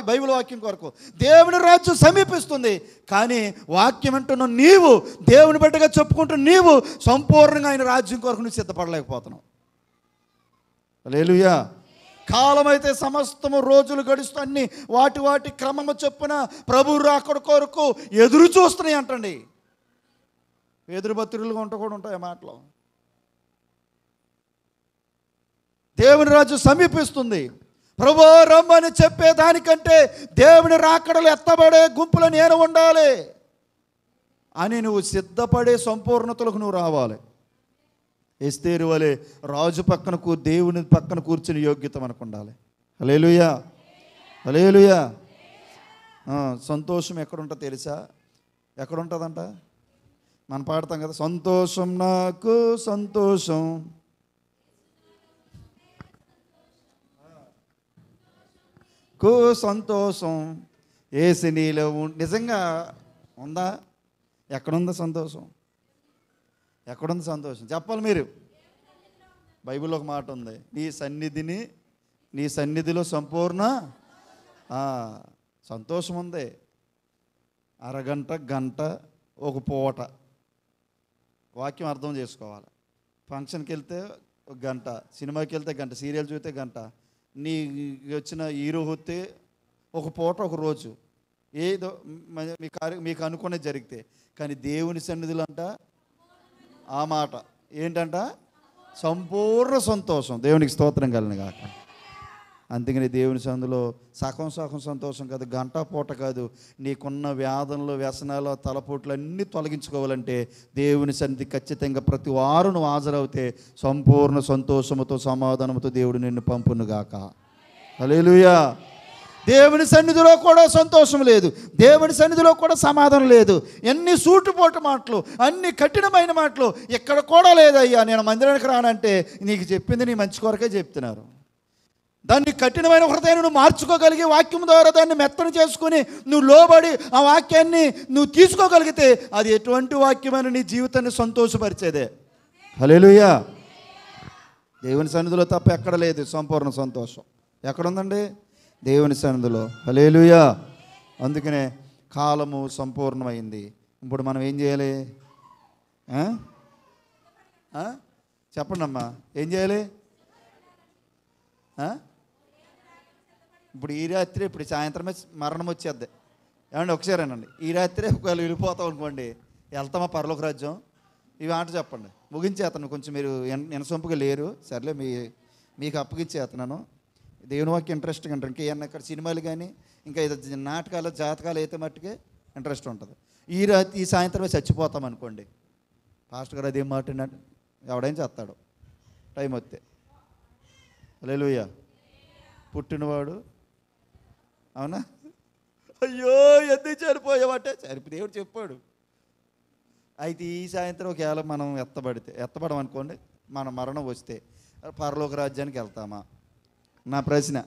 బైబిల్ వాక్యం కొరకు దేవుని రాజ్యం సమీపిస్తుంది. కానీ వాక్యం అంటున్న నీవు, దేవుని బిడ్డగా చెప్పుకుంటున్న నీవు సంపూర్ణంగా ఆయన రాజ్యం కొరకు నువ్వు సిద్ధపడలేకపోతున్నావు. హల్లెలూయా. కాలం అయితే సమస్తము రోజులు గడుస్తూ అన్ని వాటి క్రమము చొప్పున ప్రభు రాకడ కొరకు ఎదురు చూస్తున్నాయి అంటండి. ఎదురు బత్తిరులుగా కూడా ఉంటాయి మాటలు. దేవుని రాజ్యం సమీపిస్తుంది. ప్రభు రమ్మని చెప్పేదానికంటే దేవుని రాకడలు ఎత్తబడే గుంపులో నేను ఉండాలి అని నువ్వు సిద్ధపడే సంపూర్ణతలకు నువ్వు రావాలి. ఎస్తేరు వలె రాజు పక్కన దేవుని పక్కన కూర్చుని యోగ్యత మనకు ఉండాలి. హల్లెలూయా, హల్లెలూయా. సంతోషం ఎక్కడుంటుందో తెలుసా? ఎక్కడుంటుందంట? మనం పాడతాం కదా, సంతోషం నాకు సంతోషం, సంతోషం ఏసి నీలో నిజంగా ఉందా? ఎక్కడుందా సంతోషం? ఎక్కడుంది సంతోషం? చెప్పాలి మీరు. బైబిల్లో ఒక మాట ఉంది, నీ సన్నిధిలో సంపూర్ణ సంతోషం ఉంది. అరగంట గంట ఒక పూట వాక్యం అర్థం చేసుకోవాలి. ఫంక్షన్కి వెళ్తే ఒక గంట, సినిమాకి వెళ్తే గంట, సీరియల్ చూస్తే గంట, నీ వచ్చిన హీరో వస్తే ఒక పూట ఒక రోజు. ఏదో మీకు అనుకున్నది జరిగితే. కానీ దేవుని సన్నిధిలో అంట ఆ మాట ఏంటంట, సంపూర్ణ సంతోషం. దేవునికి స్తోత్రం కలను గాక. అందుకని దేవుని సన్నిధిలో సగం సంతోషం కాదు, గంట పూట కాదు. నీకున్న వ్యాధులు, వ్యసనాలు, తలపోట్లు అన్నీ తొలగించుకోవాలంటే దేవుని సన్నిధి ఖచ్చితంగా ప్రతి వారు నువ్వు హాజరవుతే సంపూర్ణ సంతోషముతో సమాధానముతో దేవుడు నిన్ను పంపునుగాక. హల్లెలూయా. దేవుని సన్నిధిలో కూడా సంతోషం లేదు, దేవుని సన్నిధిలో కూడా సమాధానం లేదు. ఎన్ని సూటుపోటు మాటలు, అన్ని కఠినమైన మాటలు. ఇక్కడ కూడా లేదయ్యా, నేను మందిరానికి రానంటే నీకు చెప్పింది నీ మంచి కొరకే చెప్తున్నారు. దాన్ని కఠినమైన హృదయాన్ని నువ్వు మార్చుకోగలిగి వాక్యం ద్వారా దాన్ని మెత్తన చేసుకుని నువ్వు లోబడి ఆ వాక్యాన్ని నువ్వు తీసుకోగలిగితే అది ఎటువంటి వాక్యమైన నీ జీవితాన్ని సంతోషపరిచేదే. హల్లెలూయా. దేవుని సన్నిధిలో తప్ప ఎక్కడ లేదు సంపూర్ణ సంతోషం. ఎక్కడుందండి? దేవుని సన్నిధిలో. హల్లెలూయా. అందుకనే కాలము సంపూర్ణమైంది. ఇప్పుడు మనం ఏం చేయాలి? చెప్పండి అమ్మా, ఏం చేయాలి? ఇప్పుడు ఈ రాత్రి, ఇప్పుడు సాయంత్రమే మరణం వచ్చేద్ది. ఏమండి ఒకసారేనండి, ఈ రాత్రి ఒకవేళ వెళ్ళిపోతాం అనుకోండి, వెళ్తామా పరలోక రాజ్యం? ఇవి ఆట చెప్పండి, ముగించేస్తాను. కొంచెం మీరు ఎనసొంపుగా లేరు, సర్లే మీకు అప్పగించేస్తున్నాను. దేవుని వాక్యం ఇంట్రెస్ట్గా ఉంటుంది. ఇంకేమన్నా ఇక్కడ సినిమాలు కానీ ఇంకా ఏదో నాటకాలు, జాతకాలు అయితే మట్టుకే ఇంట్రెస్ట్ ఉంటుంది. ఈ సాయంత్రమే చచ్చిపోతాం అనుకోండి, పాస్టర్ గారు అదేం మాట ఎవడైనా చేస్తాడు టైం వస్తే. హల్లెలూయా. పుట్టినవాడు అవునా? అయ్యో ఎందుకు చనిపోయావంటే దేవుడు చెప్పాడు. అయితే ఈ సాయంత్రం ఒకవేళ మనం ఎత్తబడం అనుకోండి, మన మరణం వస్తే పరలోక రాజ్యానికి వెళ్తామా? నా ప్రశ్న.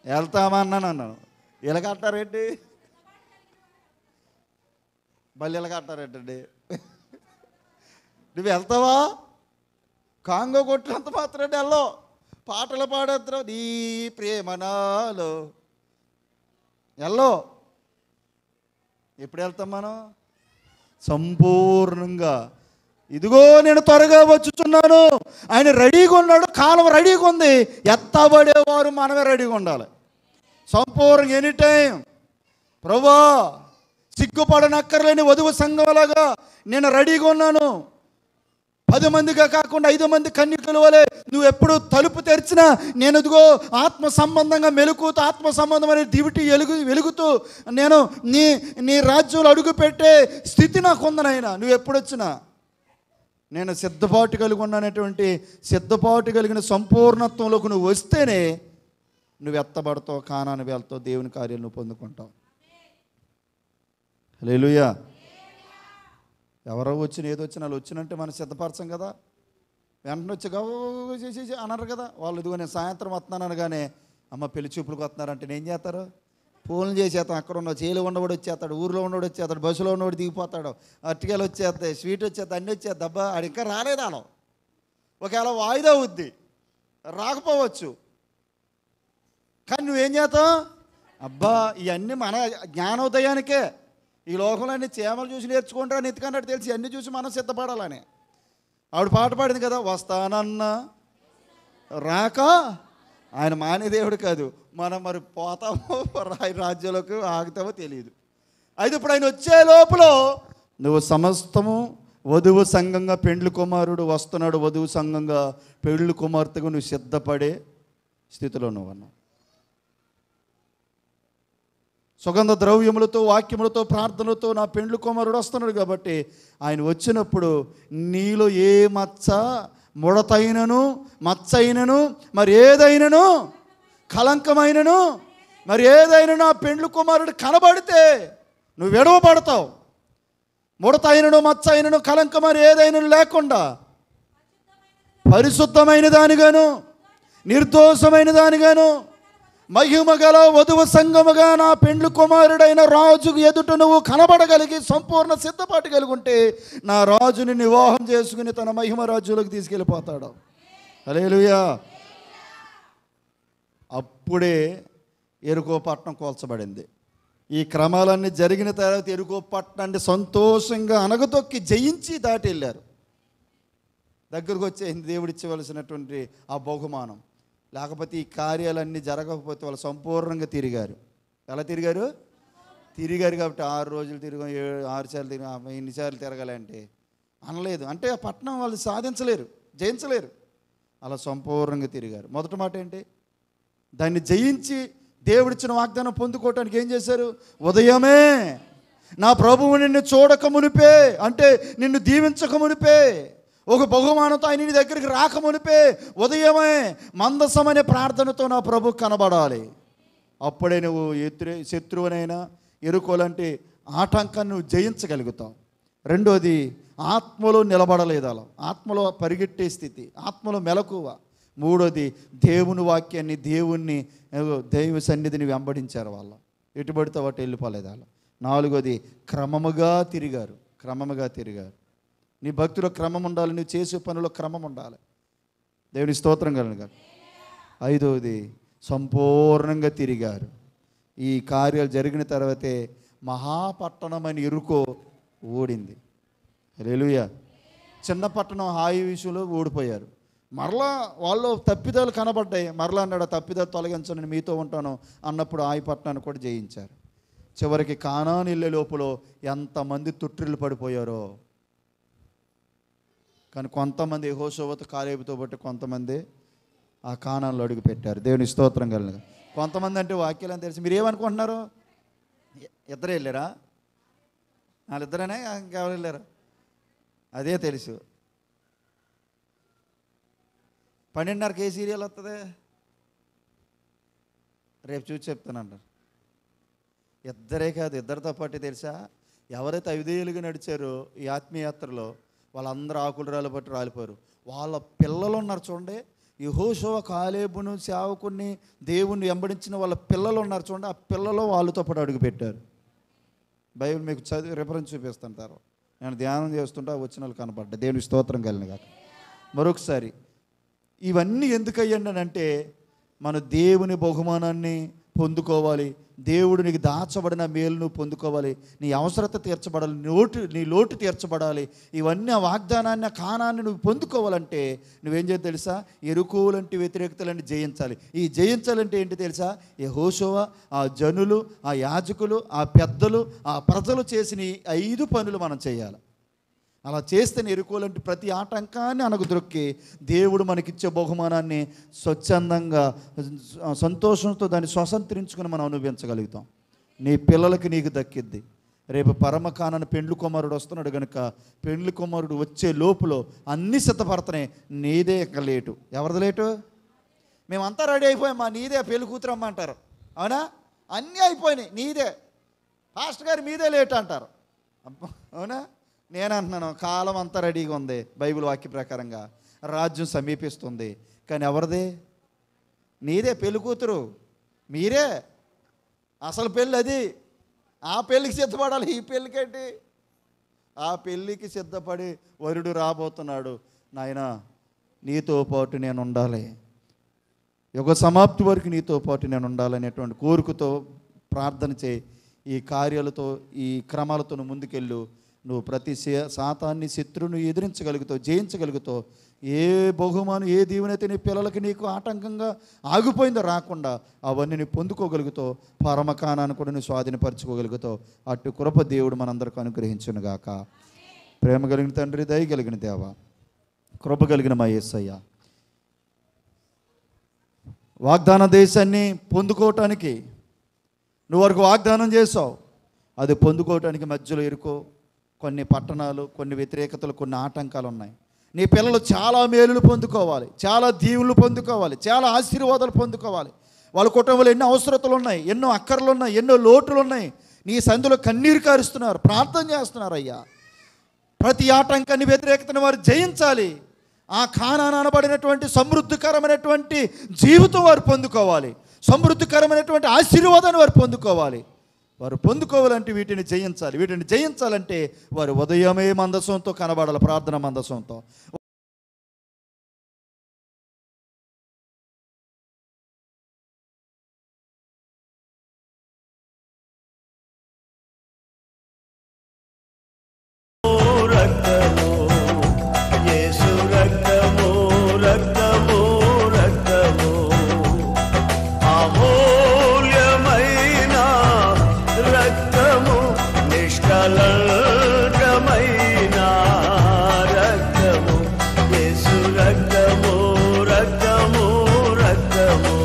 వెళ్తామా అన్నాను. ఇలాగంటారేంటి? మళ్ళీ ఇలాగంటారేంటండి? నువ్వు వెళ్తావా? కాంగో కొట్టినంత మాత్రం వెళ్ళవు, పాటలు పాడేద్దాం నీ ప్రేమ నాలో వెళ్ళవు. ఎప్పుడు వెళ్తాం మనం? సంపూర్ణంగా. ఇదిగో నేను త్వరగా వచ్చుచున్నాను. ఆయన రెడీగా ఉన్నాడు, కాలం రెడీగా ఉంది. ఎత్తబడేవారు మనమే రెడీగా ఉండాలి. సంపూర్ణంగా ఎనీ టైం. ప్రభువా, సిగ్గుపడనక్కర్లేని వధువు సంఘంలాగా నేను రెడీగా ఉన్నాను. 10 మందిగా కాకుండా 5 మంది కన్యకల వలె నువ్వు ఎప్పుడు తలుపు తెరిచినా నేను ఇదిగో ఆత్మ సంబంధంగా మెలుకుతూ, ఆత్మ సంబంధమైన దివిటి వెలుగుతూ నేను నీ రాజ్యంలో అడుగు పెట్టే స్థితి నాకు ఉందనైనా. నువ్వు ఎప్పుడు వచ్చినా నేను సిద్ధపాటు కలిగి ఉన్నానటువంటి సిద్ధపాటు కలిగిన సంపూర్ణత్వంలోకి నువ్వు వస్తేనే నువ్వు ఎత్తబడతావు, కానాను వెళ్తావు, దేవుని కార్యాలు నువ్వు పొందుకుంటావు. హల్లెలూయా. ఎవరో వచ్చిన ఏదో వచ్చిన వాళ్ళు వచ్చినంటే మనం సిద్ధపరచం కదా. వెంటనే వచ్చి చేసి అన్నారు కదా వాళ్ళు. ఇదిగో నేను సాయంత్రం వస్తున్నాను అనగానే, అమ్మ పెళ్లి చూపులకు వస్తున్నారంటే నేను చేస్తారు? ఫోన్లు చేసేస్తాం. అక్కడ ఉన్న చేలు ఉన్నవాడు వచ్చేస్తాడు, ఊరిలో ఉన్నవాడు వచ్చేస్తాడు, బస్సులో ఉన్నవాడు దిగిపోతాడు, అరటికాయలు వచ్చేస్తాయి, స్వీట్ వచ్చేస్తాయి, అన్నీ వచ్చేది. అబ్బా అది ఇంకా రాలేదు అలా. ఒకవేళ వాయిదా అవుద్ది, రాకపోవచ్చు. కానీ నువ్వేం చేస్తావు? అబ్బా ఇవన్నీ మన జ్ఞానోదయానికే. ఈ లోకంలో అన్ని చేమలు చూసి నేర్చుకుంటారని ఎత్తుకన్నట్టు తెలిసి అన్నీ చూసి మనం సిద్ధపడాలని. ఆవిడ పాట పాడింది కదా, వస్తానన్నా రాక. ఆయన మానే దేవుడు కాదు, మనం మరి పోతామో రాజ్యంలోకి ఆగుతామో తెలియదు. అయితే ఇప్పుడు ఆయన వచ్చే లోపల నువ్వు సమస్తము వధువు సంఘంగా, పెండ్లి కుమారుడు వస్తున్నాడు వధువు సంఘంగా, పెండ్లి కుమార్తెగా నువ్వు సిద్ధపడే స్థితిలో నువ్వు అన్నావు. సుగంధ ద్రవ్యములతో, వాక్యములతో, ప్రార్థనలతో నా పెండ్లి కుమారుడు వస్తున్నాడు. కాబట్టి ఆయన వచ్చినప్పుడు నీలో ఏ మచ్చ, ముడతైనను, మచ్చైనను, మరి ఏదైనను, కలంకమైనను, మరి ఏదైనా ఆ పెండ్లి కుమారుడు కనబడితే నువ్వు విడవబడతావు. ముడతైనను, మచ్చైనను, కలంకం మరి ఏదైనా లేకుండా పరిశుద్ధమైన దానిగాను, నిర్దోషమైన దానిగాను, మహిమ గల వధువు సంగముగా నా పెండ్లి కుమారుడైన రాజుకు ఎదుట నువ్వు కనబడగలిగి సంపూర్ణ సిద్ధపాటు కలిగి ఉంటే నా రాజుని వివాహం చేసుకుని తన మహిమ రాజ్యంలోకి తీసుకెళ్ళిపోతాడు. హల్లెలూయా. అప్పుడే ఎరుకో పట్టణం కోల్చబడింది. ఈ క్రమాలన్నీ జరిగిన తర్వాత ఎరుకో పట్టణాన్ని సంతోషంగా అనగతొక్కి జయించి దాటి వెళ్ళారు. దగ్గరకు వచ్చేసింది దేవుడిచ్చవలసినటువంటి ఆ బహుమానం. లేకపోతే ఈ కార్యాలన్నీ జరగకపోతే వాళ్ళు సంపూర్ణంగా తిరిగారు. ఎలా తిరిగారు? తిరిగారు కాబట్టి 6 రోజులు తిరిగాం, 6 సార్లు తిరిగాం, ఇన్నిసార్లు తిరగాలంటే అనలేదు. అంటే ఆ పట్టణం వాళ్ళు సాధించలేరు, జయించలేరు. అలా సంపూర్ణంగా తిరిగారు. మొదటి మాట ఏంటి? దాన్ని జయించి దేవుడిచ్చిన వాగ్దానం పొందుకోవటానికి ఏం చేశారు? ఉదయమే నా ప్రభువు నిన్ను చూడక మునిపే, అంటే నిన్ను దీవించక మునిపే, ఒక బహుమానంతో ఆయన నీ దగ్గరికి రాక మునిపే ఉదయమే మందసం అనే ప్రార్థనతో నా ప్రభు కనబడాలి. అప్పుడే నువ్వు శత్రువునైనా ఎరుకోలంటే ఆటంకాన్ని నువ్వు జయించగలుగుతావు. రెండోది, ఆత్మలో నిలబడలేదు, అలా ఆత్మలో పరిగెట్టే స్థితి, ఆత్మలో మెలకువ. మూడోది, దేవుని వాక్యాన్ని, దైవ సన్నిధిని వెంబడించారు. వాళ్ళు ఎటుబడితే వాటి వెళ్ళిపోలేదు వాళ్ళు. నాలుగోది, క్రమముగా తిరిగారు. నీ భక్తిలో క్రమం ఉండాలి, నువ్వు చేసే పనిలో క్రమం ఉండాలి. దేవుని స్తోత్రం కలుగును. ఐదవది, సంపూర్ణంగా తిరిగారు. ఈ కార్యాలు జరిగిన తర్వాతే మహాపట్టణమని ఎరుకో ఓడింది. హల్లెలూయా. చిన్న పట్టణం హాయి విషయంలో ఓడిపోయారు. మరలా వాళ్ళు తప్పిదాలు కనబడ్డాయి. మరలా అన్నాడు, తప్పిదాలు తొలగించను, నేను మీతో ఉంటాను అన్నప్పుడు హాయి పట్టణాన్ని కూడా జయించారు. చివరికి కానాను వెళ్ళే లోపల ఎంతమంది తుట్రిల్లు పడిపోయారో. కానీ కొంతమంది యెహోషువతో కాలేబుతో బట్టి కొంతమంది ఆ కానాన్లో అడుగు పెట్టారు. దేవుని స్తోత్రం కలుగును. కొంతమంది అంటే వాక్యాలని తెలిసి మీరు ఏమనుకుంటున్నారు? ఇద్దరే వెళ్ళారా? వాళ్ళిద్దరేనే, ఇంకెవరు వెళ్ళారా? అదే తెలుసు. 12:30కి ఏ సీరియల్ వస్తుంది? రేపు చూసి చెప్తానంటారు. ఇద్దరే కాదు, ఇద్దరితో పాటు తెలుసా, ఎవరైతే అవిధేయులుగా నడిచారో ఈ ఆత్మీయయాత్రలో వాళ్ళందరూ ఆకులు రాలిపట్టి రాలిపోయారు. వాళ్ళ పిల్లలు ఉన్నారు చూడండి, యెహోషువ కాలేబును సేవకుని దేవుణ్ణి వెంబడించిన వాళ్ళ పిల్లలు ఉన్నారు చూడండి, ఆ పిల్లలు వాళ్ళతో పాటు అడుగుపెట్టారు. బైబిల్ మీకు చదివి రిఫరెన్స్ చూపిస్తాను. తర్వాత నేను ధ్యానం చేస్తుంటే వచ్చిన వాళ్ళు కనపడ్డా. దేవుని స్తోత్రం కలిగిన కాక. మరొకసారి, ఇవన్నీ ఎందుకు అయ్యండి? మన దేవుని బహుమానాన్ని పొందుకోవాలి, దేవుడు నీకు దాచబడిన మేలును పొందుకోవాలి, నీ అవసరత తీర్చబడాలి, నీ లోటు తీర్చబడాలి. ఇవన్నీ ఆ వాగ్దానాన్ని, ఆ కానాన్ని నువ్వు పొందుకోవాలంటే నువ్వేం చేయాలి తెలుసా? ఎరుకోలంటే వ్యతిరేకతలన్నీ జయించాలి. ఈ జయించాలంటే ఏంటి తెలుసా? యెహోషువ, ఆ జనులు, ఆ యాజకులు, ఆ పెద్దలు, ఆ ప్రజలు చేసిన 5 పనులు మనం చేయాలి. అలా చేస్తేనే ఎరుకోలంటే ప్రతి ఆటంకాన్ని అనగదొక్కి దేవుడు మనకిచ్చే బహుమానాన్ని స్వచ్ఛందంగా సంతోషంతో దాన్ని స్వతంత్రించుకుని మనం అనుభవించగలుగుతాం. నీ పిల్లలకి నీకు దక్కిద్ది. రేపు పరమకానని పెండ్లి కుమారుడు వస్తున్నాడు కనుక పెండ్లి కుమారుడు వచ్చే లోపల అన్నీ సిద్ధపడుతున్నాయి. నీదే ఇక లేటు. ఎవరిది లేటు? మేమంతా రెడీ అయిపోయామా, నీదే పెళ్లి కూతురమ్మ అంటారు. అవునా? అన్నీ అయిపోయినాయి, నీదే. పాస్టర్ గారు మీదే లేట్ అంటారు. అవునా? నేను అంటున్నాను, కాలం అంతా రెడీగా ఉంది బైబిల్ వాక్య ప్రకారంగా, రాజ్యం సమీపిస్తుంది. కానీ ఎవరిది? నీదే పెళ్లి కూతురు, మీరే. అసలు పెళ్ళి అది. ఆ పెళ్ళికి సిద్ధపడాలి. ఈ పెళ్ళికేంటి? ఆ పెళ్ళికి సిద్ధపడి వరుడు రాబోతున్నాడు. నాయనా, నీతో పాటు నేను ఉండాలి, యుగ సమాప్తి వరకు నీతో పాటు నేను ఉండాలనేటువంటి కోరికతో ప్రార్థన చేయి. ఈ కార్యాలతో, ఈ క్రమాలతో నువ్వు ముందుకెళ్ళు. నువ్వు ప్రతి సాతాన్ని, శత్రువును ఎదిరించగలుగుతావు, జయించగలుగుతావు. ఏ బహుమానం, ఏ దీవెనైతే నీ పిల్లలకి నీకు ఆటంకంగా ఆగిపోయిందో రాకుండా అవన్నీ నువ్వు పొందుకోగలుగుతావు. పరమకానాన్ని కూడా నువ్వు స్వాధీనపరచుకోగలుగుతావు. అటు కృప దేవుడు మనందరికీ అనుగ్రహించునుగాక. ప్రేమ కలిగిన తండ్రి, దయ కలిగిన దేవ, కృప కలిగిన మా యేసయ్య, వాగ్దాన దేశాన్ని పొందుకోవటానికి నువ్వు వరకు వాగ్దానం చేసావు. అది పొందుకోవటానికి మధ్యలో ఇరుకో కొన్ని పట్టణాలు, కొన్ని వ్యతిరేకతలు, కొన్ని ఆటంకాలు ఉన్నాయి. నీ పిల్లలు చాలా మేలులు పొందుకోవాలి, చాలా దీవులు పొందుకోవాలి, చాలా ఆశీర్వాదాలు పొందుకోవాలి. వాళ్ళ కుటుంబంలో ఎన్నో అవసరతలు ఉన్నాయి, ఎన్నో అక్కర్లు ఉన్నాయి, ఎన్నో లోటులు ఉన్నాయి. నీ సందులో కన్నీరు కారుస్తున్నారు, ప్రార్థన చేస్తున్నారు. అయ్యా, ప్రతి ఆటంకాన్ని, వ్యతిరేకతను వారు జయించాలి. ఆ కానాను అనబడినటువంటి సమృద్ధికరమైనటువంటి జీవితం వారు పొందుకోవాలి, సమృద్ధికరమైనటువంటి ఆశీర్వాదాన్ని వారు పొందుకోవాలి. వారు పొందుకోవాలంటే వీటిని జయించాలి. వీటిని జయించాలంటే వారు ఉదయమే మందసంతో కనబడాలి, ప్రార్థన మందసంతో. రక్తము, యేసు రక్తము, రక్తము, రక్తము. నిష్కళంకమైన రక్తము, యేసు రక్తము, రక్తము, రక్తము.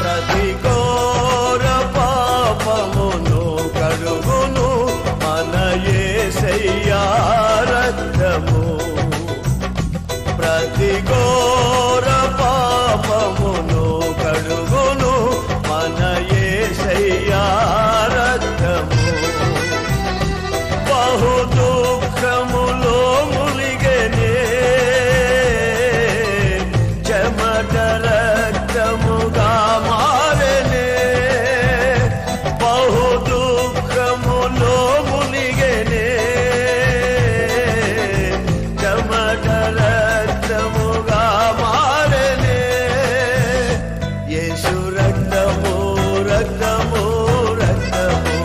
ప్రతి ఘోర పాపమును కడుగును మన యేసయ్యా రక్తము. ప్రతి ఘోర పాపమును కడుగును మన యేసయ్యా రక్తము. బహు దుఃఖములో మునిగెనే చెమట రక్తముగా మారెనే. బహు దుఃఖములో మునిగెనే చెమట రక్తముగా మారెనే. యేసు రక్తము, రక్తము, రక్తము.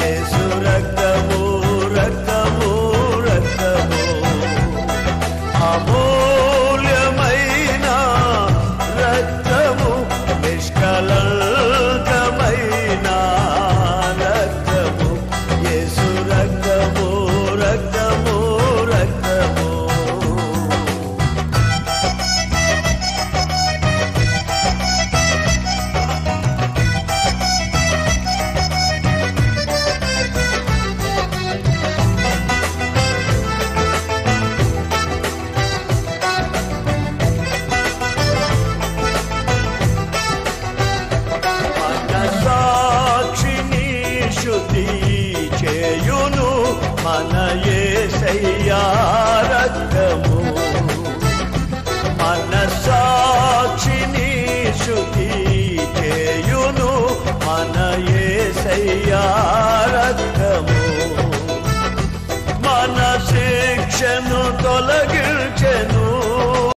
యేసు రక్తము, రక్తము, రక్తము. అమూల్యమైన రక్తము, నిష్కళంకమైన రక్తము, యేసు రక్తము, రక్తము, రక్తము. మనసాక్షిని శుద్ధి చేయును మన యేసయ్యా